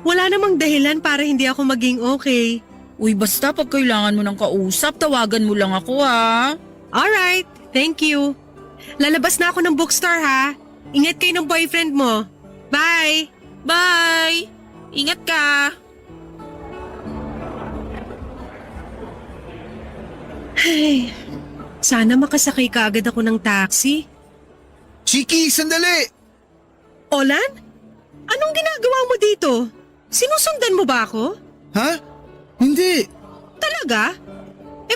Wala namang dahilan para hindi ako maging okay. Uy, basta pag kailangan mo ng kausap, tawagan mo lang ako ha. Alright, thank you. Lalabas na ako ng bookstore ha. Ingat kayo ng boyfriend mo. Bye! Bye! Ingat ka! Ay, sana makasakay ka agad ako ng taxi. Chiki, sandali! Olan? Anong ginagawa mo dito? Sinusundan mo ba ako? Ha? Hindi. Talaga?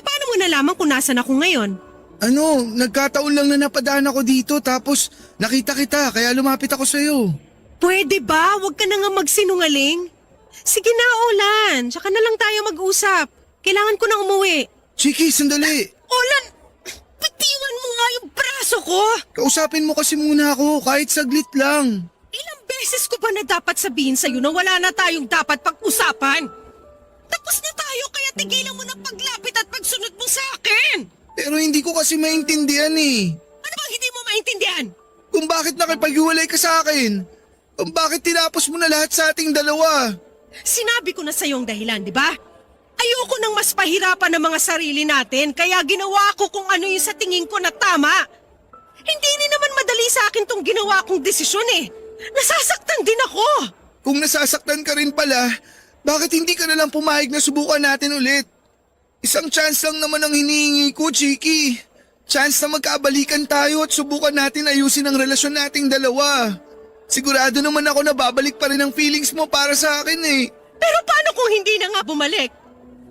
Paano mo nalaman kung nasan ako ngayon? Ano, nagkataon lang na napadaan ako dito tapos nakita kita kaya lumapit ako sa'yo. Pwede ba? Huwag ka na nga magsinungaling. Sige na, Olan. Tsaka na lang tayo mag-usap. Kailangan ko na umuwi. Chiki, sandali! Olan! Bitiwan mo nga yung braso ko! Kausapin mo kasi muna ako kahit saglit lang. Ilang beses ko pa na dapat sabihin sa'yo na wala na tayong dapat pag-usapan? Tapos na tayo kaya tigilan mo ng paglapit at pagsunod mo sa akin! Pero hindi ko kasi maintindihan eh. Ano bang hindi mo maintindihan? Kung bakit nakipaghiwalay ka sa akin? Kung bakit tinapos mo na lahat sa ating dalawa? Sinabi ko na sa'yo ang dahilan, di ba? Ayoko nang mas pahirapan ng mga sarili natin kaya ginawa ko kung ano yung sa tingin ko na tama. Hindi rin naman madali sa akin tong ginawa kong desisyon eh. Nasasaktan din ako. Kung nasasaktan ka rin pala, bakit hindi ka na lang pumayag na subukan natin ulit? Isang chance lang naman ang hinihingi ko, Chiki. Chance na magkabalikan tayo at subukan natin ayusin ang relasyon nating dalawa. Sigurado naman ako na babalik pa rin ang feelings mo para sa akin eh. Pero paano kung hindi na nga bumalik?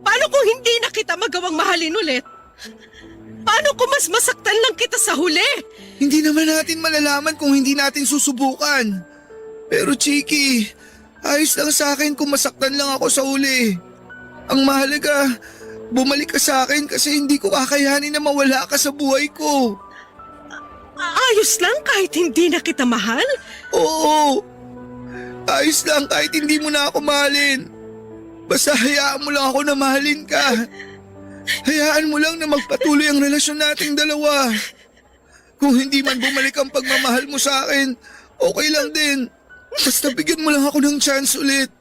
Paano kung hindi na kita magawang mahalin ulit? Paano kung mas masaktan lang kita sa huli? Hindi naman natin malalaman kung hindi natin susubukan. Pero Chiki, ayos lang sa akin kung masaktan lang ako sa huli. Ang mahalaga, bumalik ka sa akin kasi hindi ko kakayanin na mawala ka sa buhay ko. Ayos lang kahit hindi na kita mahal? Oo, ayos lang kahit hindi mo na ako mahalin. Basta hayaan mo lang ako na mahalin ka. Hayaan mo lang na magpatuloy ang relasyon nating dalawa. Kung hindi man bumalik ang pagmamahal mo sa akin, okay lang din. Basta bigyan mo lang ako ng chance ulit.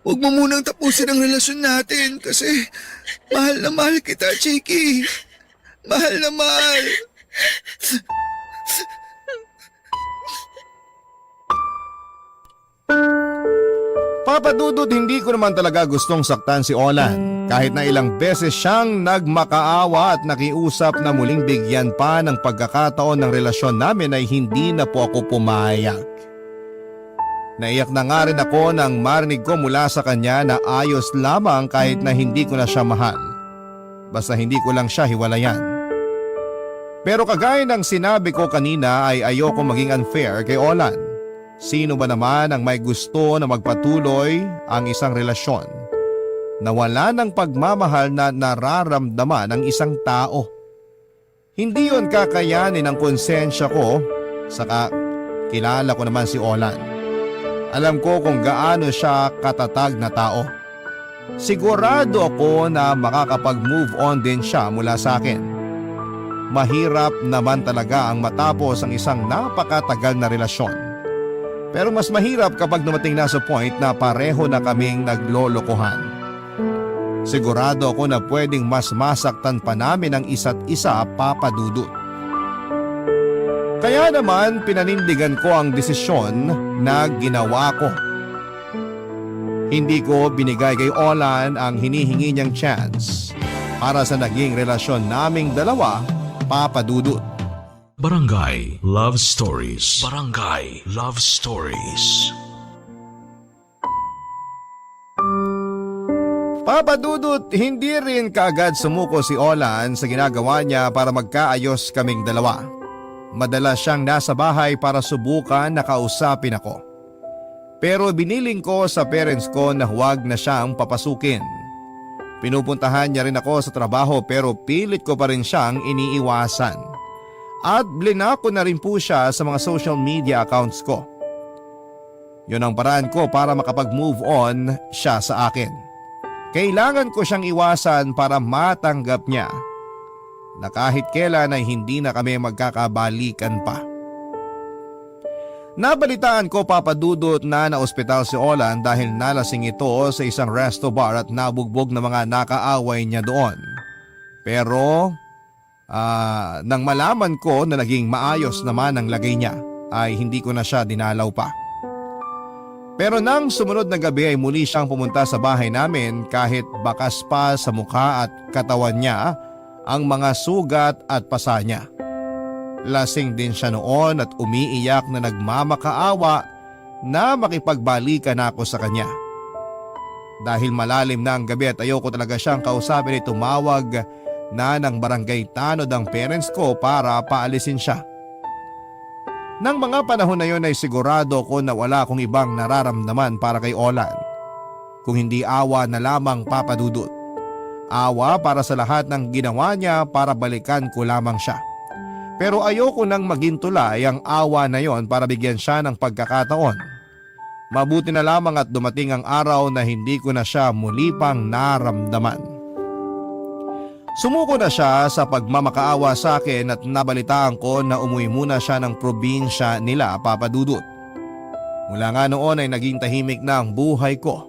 Huwag mo munang tapusin ang relasyon natin kasi mahal na mahal kita, Chiki. Mahal na mahal. Papa Dudut, hindi ko naman talaga gustong saktan si Olan. Kahit na ilang beses siyang nagmakaawa at nakiusap na muling bigyan pa ng pagkakataon ng relasyon namin ay hindi na po ako pumayag. Naiyak na nga rin ako nang marinig ko mula sa kanya na ayos lamang kahit na hindi ko na siya mahal. Basta hindi ko lang siya hiwalayan. Pero kagaya ng sinabi ko kanina ay ayoko maging unfair kay Olan. Sino ba naman ang may gusto na magpatuloy ang isang relasyon na wala ng pagmamahal na nararamdaman ng isang tao? Hindi yon kakayanin ng konsensya ko, saka kilala ko naman si Olan. Alam ko kung gaano siya katatag na tao. Sigurado ako na makakapag-move on din siya mula sa akin. Mahirap naman talaga ang matapos ang isang napakatagal na relasyon. Pero mas mahirap kapag dumating na sa point na pareho na kaming naglolokohan. Sigurado ako na pwedeng mas masaktan pa namin ang isa't isa, Papa Dudut. Kaya naman pinanindigan ko ang desisyon na ginawa ko. Hindi ko binigay kay Olan ang hinihingi niyang chance para sa naging relasyon naming dalawa, Papa Dudut. Barangay Love Stories. Barangay Love Stories. Papa Dudut, hindi rin kaagad sumuko si Olan sa ginagawa niya para magkaayos kaming dalawa. Madalas siyang nasa bahay para subukan na kausapin ako. Pero biniling ko sa parents ko na huwag na siyang papasukin. Pinupuntahan niya rin ako sa trabaho pero pilit ko pa rin siyang iniiwasan. At blinako na rin po siya sa mga social media accounts ko. Yun ang paraan ko para makapag-move on siya sa akin. Kailangan ko siyang iwasan para matanggap niya na kahit kailan ay hindi na kami magkakabalikan pa. Nabalitaan ko, Papa Dudut, na naospital si Olan dahil nalasing ito sa isang resto bar at nabugbog ng mga nakaaway niya doon. Pero nang malaman ko na naging maayos naman ang lagay niya ay hindi ko na siya dinalaw pa. Pero nang sumunod na gabi ay muli siyang pumunta sa bahay namin kahit bakas pa sa mukha at katawan niya ang mga sugat at pasa niya. Lasing din siya noon at umiiyak na nagmamakaawa na makipagbalikan ako sa kanya. Dahil malalim na ang gabi at ayoko talaga siyang kausapin ay tumawag na ng barangay tanod ang parents ko para paalisin siya. Nang mga panahon na yon ay sigurado ko na wala akong ibang nararamdaman para kay Olan. Kung hindi awa na lamang Papa Dudut. Awa para sa lahat ng ginawa niya para balikan ko lamang siya. Pero ayoko nang maging tulay ang awa na yon para bigyan siya ng pagkakataon. Mabuti na lamang at dumating ang araw na hindi ko na siya muli pang naramdaman. Sumuko na siya sa pagmamakaawa sa akin at nabalitaan ko na umuwi muna siya ng probinsya nila, Papa Dudut. Mula nga noon ay naging tahimik na ang buhay ko.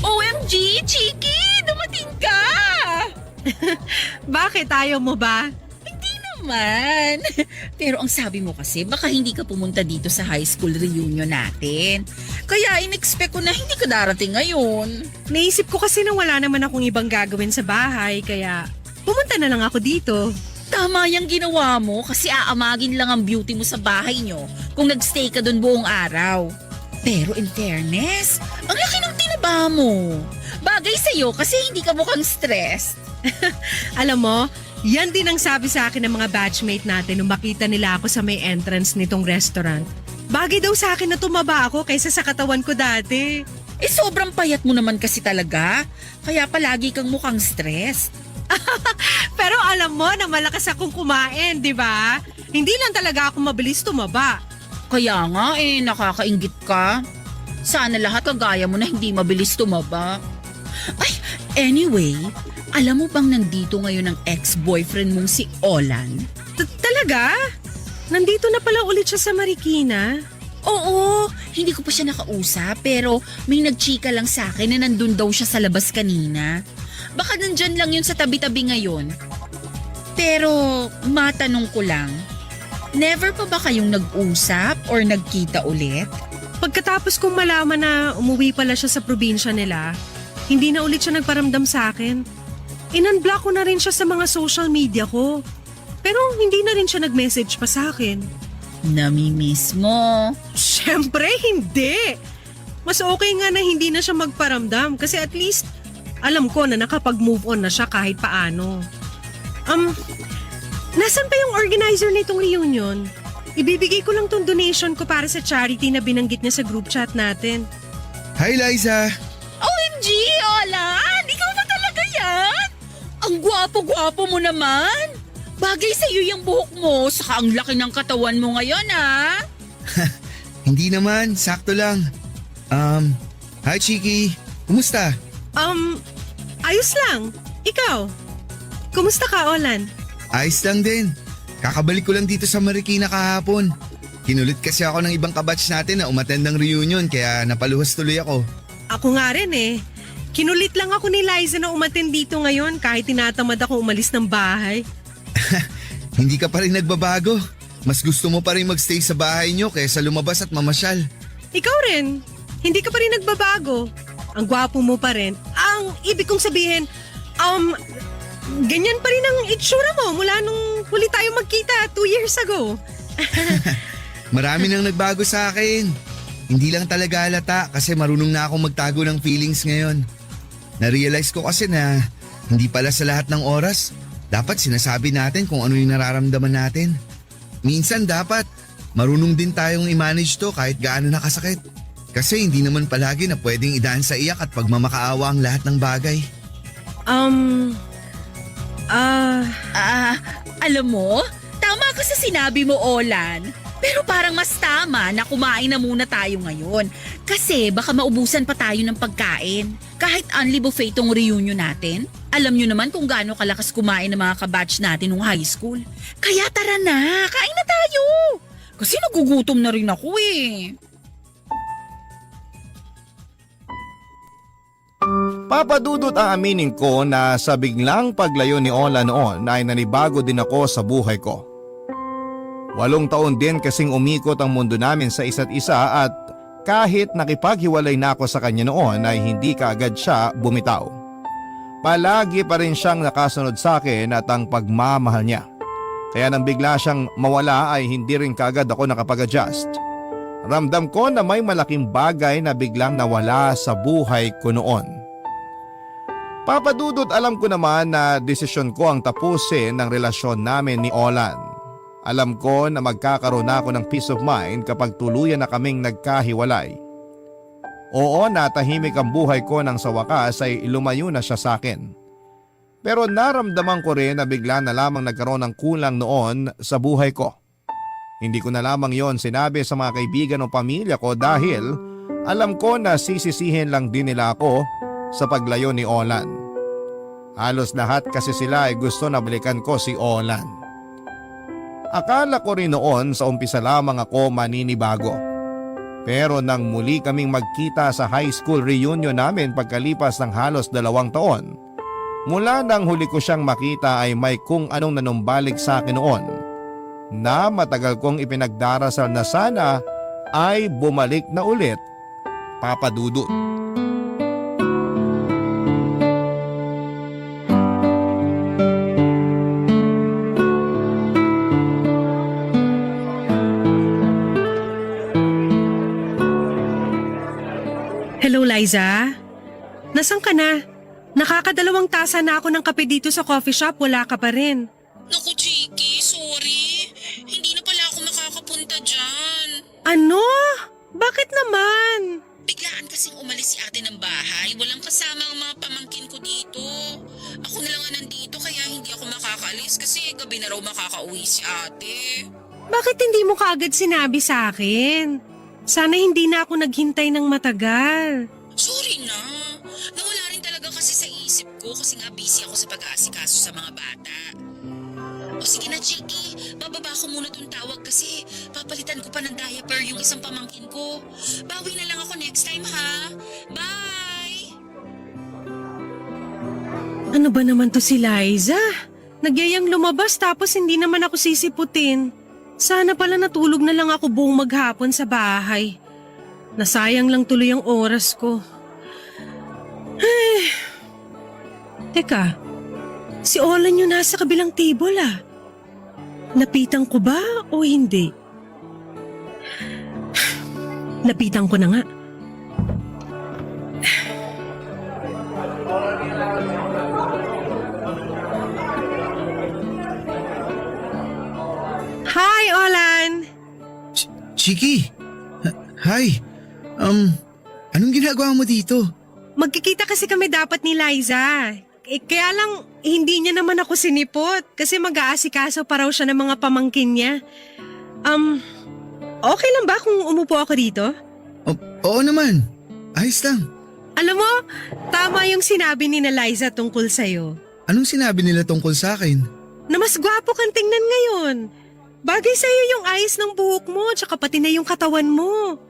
OMG, Chiki! Dumating ka! Bakit ayaw mo ba? Naman. Pero ang sabi mo kasi, baka hindi ka pumunta dito sa high school reunion natin. Kaya in-expect ko na hindi ka darating ngayon. Naisip ko kasi na wala naman akong ibang gagawin sa bahay, kaya pumunta na lang ako dito. Tama yung ginawa mo kasi aamagin lang ang beauty mo sa bahay nyo kung nagstay ka doon buong araw. Pero in fairness, ang laki ng tinaba mo. Bagay sa'yo kasi hindi ka mukhang stressed. Alam mo, yan din ang sabi sa akin ng mga batchmate natin nung makita nila ako sa may entrance nitong restaurant. Bagay daw sa akin na tumaba ako kaysa sa katawan ko dati. Sobrang payat mo naman kasi talaga. Kaya palagi kang mukhang stressed. Pero alam mo na malakas akong kumain, di ba? Hindi lang talaga ako mabilis tumaba. Kaya nga nakakainggit ka. Sana lahat kagaya mo na hindi mabilis tumaba. Ay, anyway, alam mo bang nandito ngayon ang ex-boyfriend mong si Olan? Talaga? Nandito na pala ulit siya sa Marikina? Oo, hindi ko pa siya nakausap pero may nagchika lang sa akin na nandun daw siya sa labas kanina. Baka nandyan lang yun sa tabi-tabi ngayon. Pero matanong ko lang, never pa ba kayong nag-usap or nagkita ulit? Pagkatapos kong malaman na umuwi pala siya sa probinsya nila, hindi na ulit siya nagparamdam sa akin. In-unblock ko na rin siya sa mga social media ko. Pero hindi na rin siya nag-message pa sa akin. Namimiss mo? Siyempre, hindi. Mas okay nga na hindi na siya magparamdam kasi at least alam ko na nakapag-move on na siya kahit paano. Nasaan pa yung organizer nitong reunion? Ibibigay ko lang tong donation ko para sa charity na binanggit niya sa group chat natin. Hi Liza! OMG, Olan! Ikaw ba talaga yan? Ang gwapo-gwapo mo naman. Bagay sa'yo yung buhok mo, saka ang laki ng katawan mo ngayon, ha? Hindi naman, sakto lang. Hi Chiki! Kumusta? Ayos lang. Ikaw? Kumusta ka, Olan? Ayos lang din. Kakabalik ko lang dito sa Marikina kahapon. Kinulit kasi ako ng ibang kabatch natin na umattend ng reunion kaya napaluhas tuloy ako. Ako nga rin eh. Kinulit lang ako ni Liza na umattend dito ngayon kahit tinatamad ako umalis ng bahay. Hindi ka pa rin nagbabago. Mas gusto mo pa rin magstay sa bahay nyo kaysa lumabas at mamasyal. Ikaw rin. Hindi ka pa rin nagbabago. Ang gwapo mo pa rin. Ang ibig kong sabihin, ganyan pa rin ang itsura mo mula nung huli tayo magkita 2 years ago. Marami nang nagbago sa akin. Hindi lang talaga halata kasi marunong na akong magtago ng feelings ngayon. Na-realize ko kasi na hindi pala sa lahat ng oras dapat sinasabi natin kung ano yung nararamdaman natin. Minsan dapat marunong din tayong i-manage to kahit gaano nakasakit. Kasi hindi naman palagi na pwedeng idaan sa iyak at pagmamakaawa ang lahat ng bagay. Alam mo, tama ka sa sinabi mo, Olan. Pero parang mas tama na kumain na muna tayo ngayon. Kasi baka maubusan pa tayo ng pagkain. Kahit only buffet tong reunion natin. Alam nyo naman kung gaano kalakas kumain ng mga kabatch natin nung high school. Kaya tara na, kain na tayo. Kasi nagugutom na rin ako eh. Papadudot aaminin ko na sa biglang paglayo ni Ola noon ay nanibago din ako sa buhay ko. 8 taon din kasing umikot ang mundo namin sa isa't isa at kahit nakipaghiwalay na ako sa kanya noon ay hindi kaagad siya bumitaw. Palagi pa rin siyang nakasunod sa akin at ang pagmamahal niya. Kaya nang bigla siyang mawala ay hindi rin kaagad ako nakapag-adjust. Ramdam ko na may malaking bagay na biglang nawala sa buhay ko noon. Papadudot alam ko naman na desisyon ko ang tapusin ng relasyon namin ni Olan. Alam ko na magkakaroon na ako ng peace of mind kapag tuluyan na kaming nagkahiwalay. Oo, natahimik ang buhay ko nang sa wakas ay lumayo na siya sa akin. Pero naramdaman ko rin na bigla na lamang nagkaroon ng kulang noon sa buhay ko. Hindi ko na lamang yon sinabi sa mga kaibigan o pamilya ko dahil alam ko na sisisihin lang din nila ako sa paglayo ni Olan. Halos lahat kasi sila ay gusto na balikan ko si Olan. Akala ko rin noon sa umpisa lamang ako maninibago. Pero nang muli kaming magkita sa high school reunion namin pagkalipas ng halos 2 taon, mula nang huli ko siyang makita ay may kung anong nanumbalik sa akin noon na matagal kong ipinagdarasal na sana ay bumalik na ulit, Papadudot. Hello, Liza? Nasaan ka na? Nakakadalawang tasa na ako ng kape dito sa coffee shop, wala ka pa rin. Naku, Chiki, sorry. Hindi na pala ako makakapunta dyan. Ano? Bakit naman? Biglaan kasing umalis si ate ng bahay. Walang kasama ang mga pamangkin ko dito. Ako na lang ang nandito kaya hindi ako makakaalis kasi gabi na raw makakauwi si ate. Bakit hindi mo kaagad sinabi sa akin? Sana hindi na ako naghintay ng matagal. Sorry na. Nawala rin talaga kasi sa isip ko kasi nga busy ako sa pag-aasikaso sa mga bata. O sige na, Chiki. Bababa ko muna tong tawag kasi papalitan ko pa ng diaper yung isang pamangkin ko. Bawi na lang ako next time, ha? Bye! Ano ba naman to si Liza? Nagyayang lumabas tapos hindi naman ako sisiputin. Sana pala natulog na lang ako buong maghapon sa bahay. Nasayang lang tuloy ang oras ko. Ay. Teka, si Olan yung nasa kabilang table ah. Lapitan ko ba o hindi? Lapitan ko na nga. Hi, Olan! Chiki! Hi! Anong ginagawa mo dito? Magkikita kasi kami dapat ni Liza. Kaya lang, hindi niya naman ako sinipot kasi mag-aasikaso pa raw siya ng mga pamangkin niya. Okay lang ba kung umupo ako dito? Oo naman. Ayos lang. Alam mo, tama yung sinabi ni na Liza tungkol sa'yo. Anong sinabi nila tungkol sa akin? Na mas gwapo kang tingnan ngayon. Bagay sa'yo yung ayos ng buhok mo tsaka pati na yung katawan mo.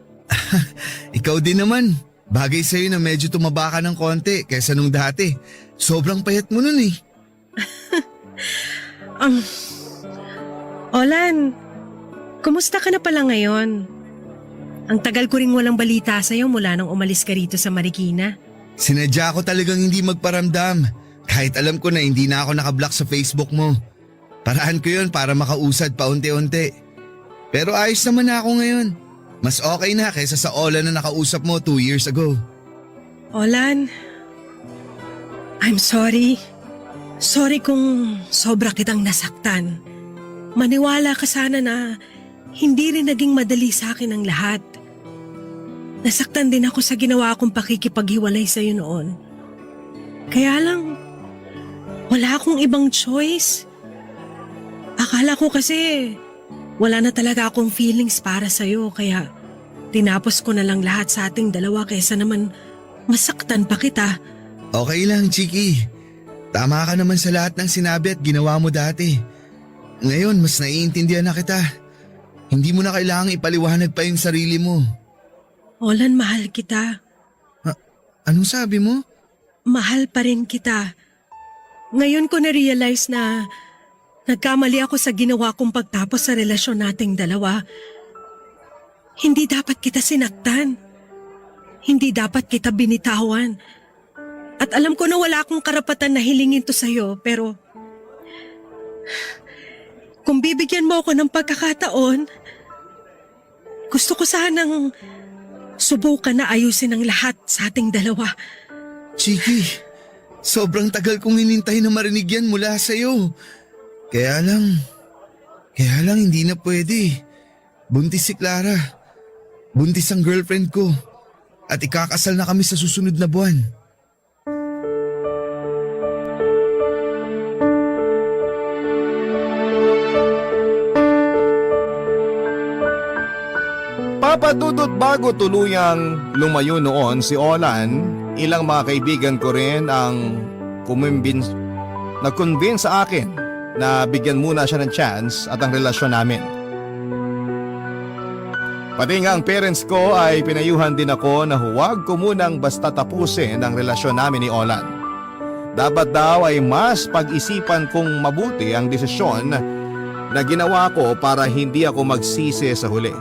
Ikaw din naman. Bagay sa'yo na medyo tumaba ka ng konti kaysa nung dati. Sobrang payat mo nun eh. Olan, kumusta ka na pala ngayon? Ang tagal ko ring walang balita sa'yo mula nang umalis ka rito sa Marikina. Sinadya ko talagang hindi magparamdam. Kahit alam ko na hindi na ako nakablock sa Facebook mo. Paraan ko yun para makausad pa unti-unti. Pero ayos naman na ako ngayon. Mas okay na kaysa sa Olan na nakausap mo 2 years ago. Olan, I'm sorry. Sorry kung sobra kitang nasaktan. Maniwala ka sana na hindi rin naging madali sa akin ang lahat. Nasaktan din ako sa ginawa kong pakikipaghiwalay sa'yo noon. Kaya lang, wala akong ibang choice. Akala ko kasi wala na talaga akong feelings para sa'yo kaya tinapos ko na lang lahat sa ating dalawa kaysa naman masaktan pa kita. Okay lang, Chiki. Tama ka naman sa lahat ng sinabi at ginawa mo dati. Ngayon, mas naiintindihan na kita. Hindi mo na kailangang ipaliwanag pa yung sarili mo. Olan, mahal kita. Anong sabi mo? Mahal pa rin kita. Ngayon ko na-realize na nagkamali ako sa ginawa kong pagtapos sa relasyon nating dalawa. Hindi dapat kita sinaktan. Hindi dapat kita binitawan. At alam ko na wala akong karapatan na hilingin to sa'yo, pero kung bibigyan mo ako ng pagkakataon, gusto ko sanang subukan na ayusin ang lahat sa ating dalawa. Chiki, sobrang tagal kong hinintay na marinig yan mula sa'yo. Kaya lang hindi na pwede. Buntis si Clara. Buntis ang girlfriend ko. At ikakasal na kami sa susunod na buwan. Papadudot bago tuluyang lumayo noon si Olan, ilang mga kaibigan ko rin ang nag-convince sa akin na bigyan muna siya ng chance at ang relasyon namin. Pati nga ang parents ko ay pinayuhan din ako na huwag ko munang basta tapusin ang relasyon namin ni Olan. Dapat daw ay mas pag-isipan kong mabuti ang desisyon na ginawa ko para hindi ako magsisi sa huli.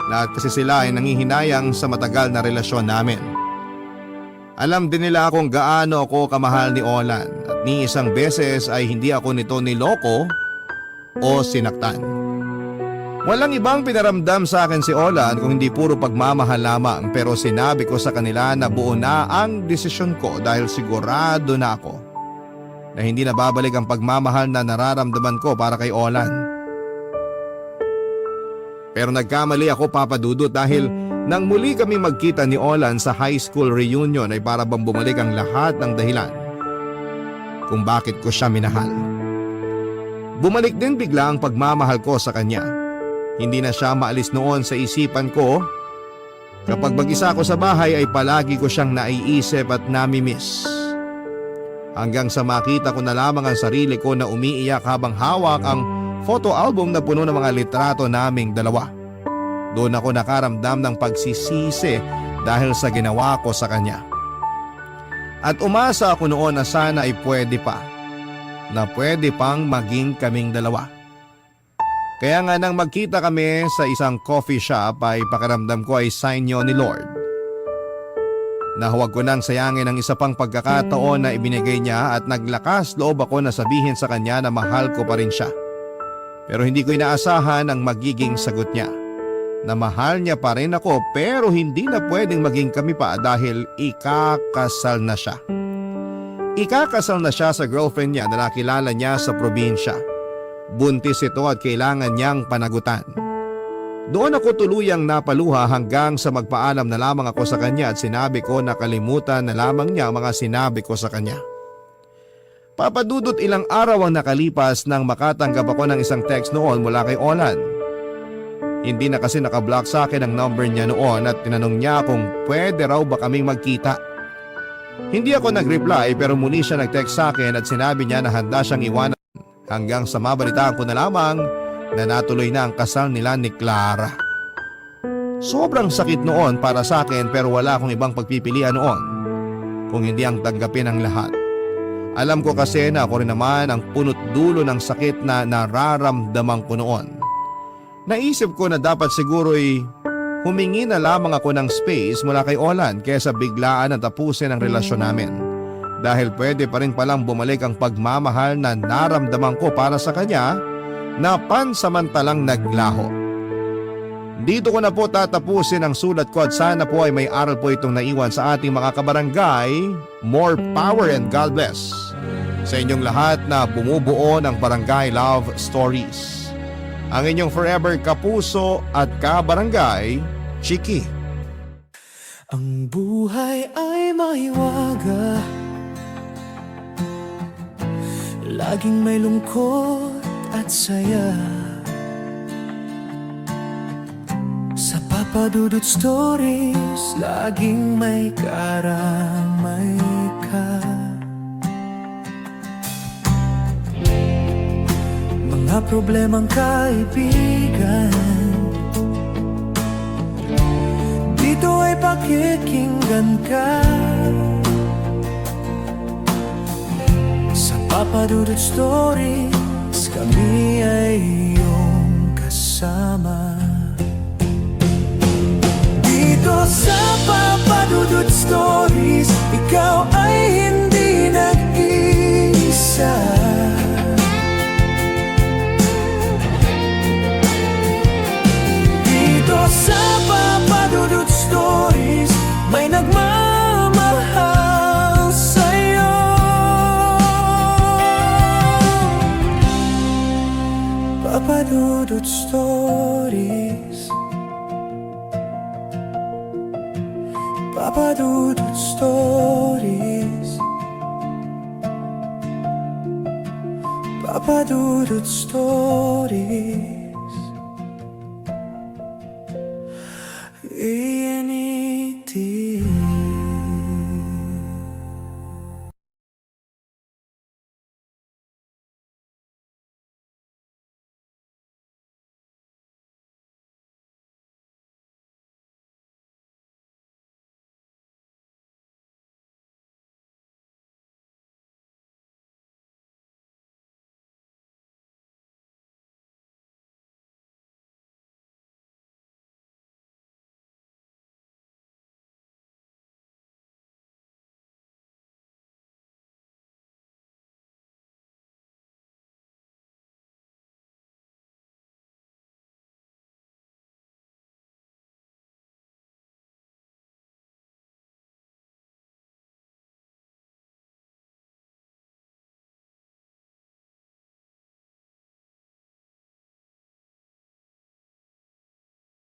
Lahat kasi sila ay nangihinayang sa matagal na relasyon namin. Alam din nila kung gaano ako kamahal ni Olan at ni isang beses ay hindi ako nito niloko o sinaktan. Walang ibang pinaramdam sa akin si Olan kung hindi puro pagmamahal lamang, pero sinabi ko sa kanila na buo na ang desisyon ko dahil sigurado na ako na hindi na babalik ang pagmamahal na nararamdaman ko para kay Olan. Pero nagkamali ako, Papa Dudut, dahil nang muli kami magkita ni Olan sa high school reunion ay para bang bumalik ang lahat ng dahilan kung bakit ko siya minahal. Bumalik din bigla ang pagmamahal ko sa kanya. Hindi na siya maalis noon sa isipan ko. Kapag mag-isa ako sa bahay ay palagi ko siyang naiisip at namimiss. Hanggang sa makita ko na lamang ang sarili ko na umiiyak habang hawak ang photo album na puno ng mga litrato naming dalawa. Doon ako nakaramdam ng pagsisisi dahil sa ginawa ko sa kanya. At umasa ako noon na sana ay pwede pa. Na pwede pang maging kaming dalawa. Kaya nga nang magkita kami sa isang coffee shop ay pakiramdam ko ay sign ni Lord. Na huwag ko nang sayangin ang isa pang pagkakataon na ibinigay niya at naglakas loob ako na sabihin sa kanya na mahal ko pa rin siya. Pero hindi ko inaasahan ang magiging sagot niya. Na mahal niya pa rin ako pero hindi na pwedeng maging kami pa dahil ikakasal na siya. Ikakasal na siya sa girlfriend niya na nakilala niya sa probinsya. Buntis ito at kailangan niyang panagutan. Doon ako tuluyang napaluha hanggang sa magpaalam na lamang ako sa kanya at sinabi ko na kalimutan na lamang niya ang mga sinabi ko sa kanya. Papadudot ilang araw ang nakalipas nang makatanggap ako ng isang text noon mula kay Olan. Hindi na kasi nakablock sa akin ang number niya noon at tinanong niya kung pwede raw ba kaming magkita. Hindi ako nag-reply pero muli siya nag-text sa akin at sinabi niya na handa siyang iwanan hanggang sa mabalitaan ko na lamang na natuloy na ang kasal nila ni Clara. Sobrang sakit noon para sa akin pero wala akong ibang pagpipilian noon kung hindi ang tanggapin ang lahat. Alam ko kasi na ako rin naman ang punot dulo ng sakit na nararamdaman ko noon. Naisip ko na dapat siguro'y humingi na lamang ako ng space mula kay Olan kaysa biglaan na tapusin ang relasyon namin. Dahil pwede pa rin palang bumalik ang pagmamahal na naramdaman ko para sa kanya na pansamantalang naglaho. Dito ko na po tatapusin ang sulat ko at sana po ay may aral po itong naiwan sa ating mga kabarangay. More power and God bless sa inyong lahat na bumubuo ng Barangay Love Stories. Ang inyong forever kapuso at kabarangay, Chiki. Ang buhay ay mahiwaga, laging may lungkot at saya. Sa Papadudot Stories, laging may karamay ka. Mga problemang kaibigan, pakikinggan ka. Sa Papa Dudut Stories, kami ay iyong kasama. Dito sa Papa Dudut Stories, ikaw ay hindi nag-iisa. Dito sa Papa Dudut Stories, may nagmamahal sa'yo. Papa Dudut Stories, Papa Dudut Stories, Papa Dudut Stories.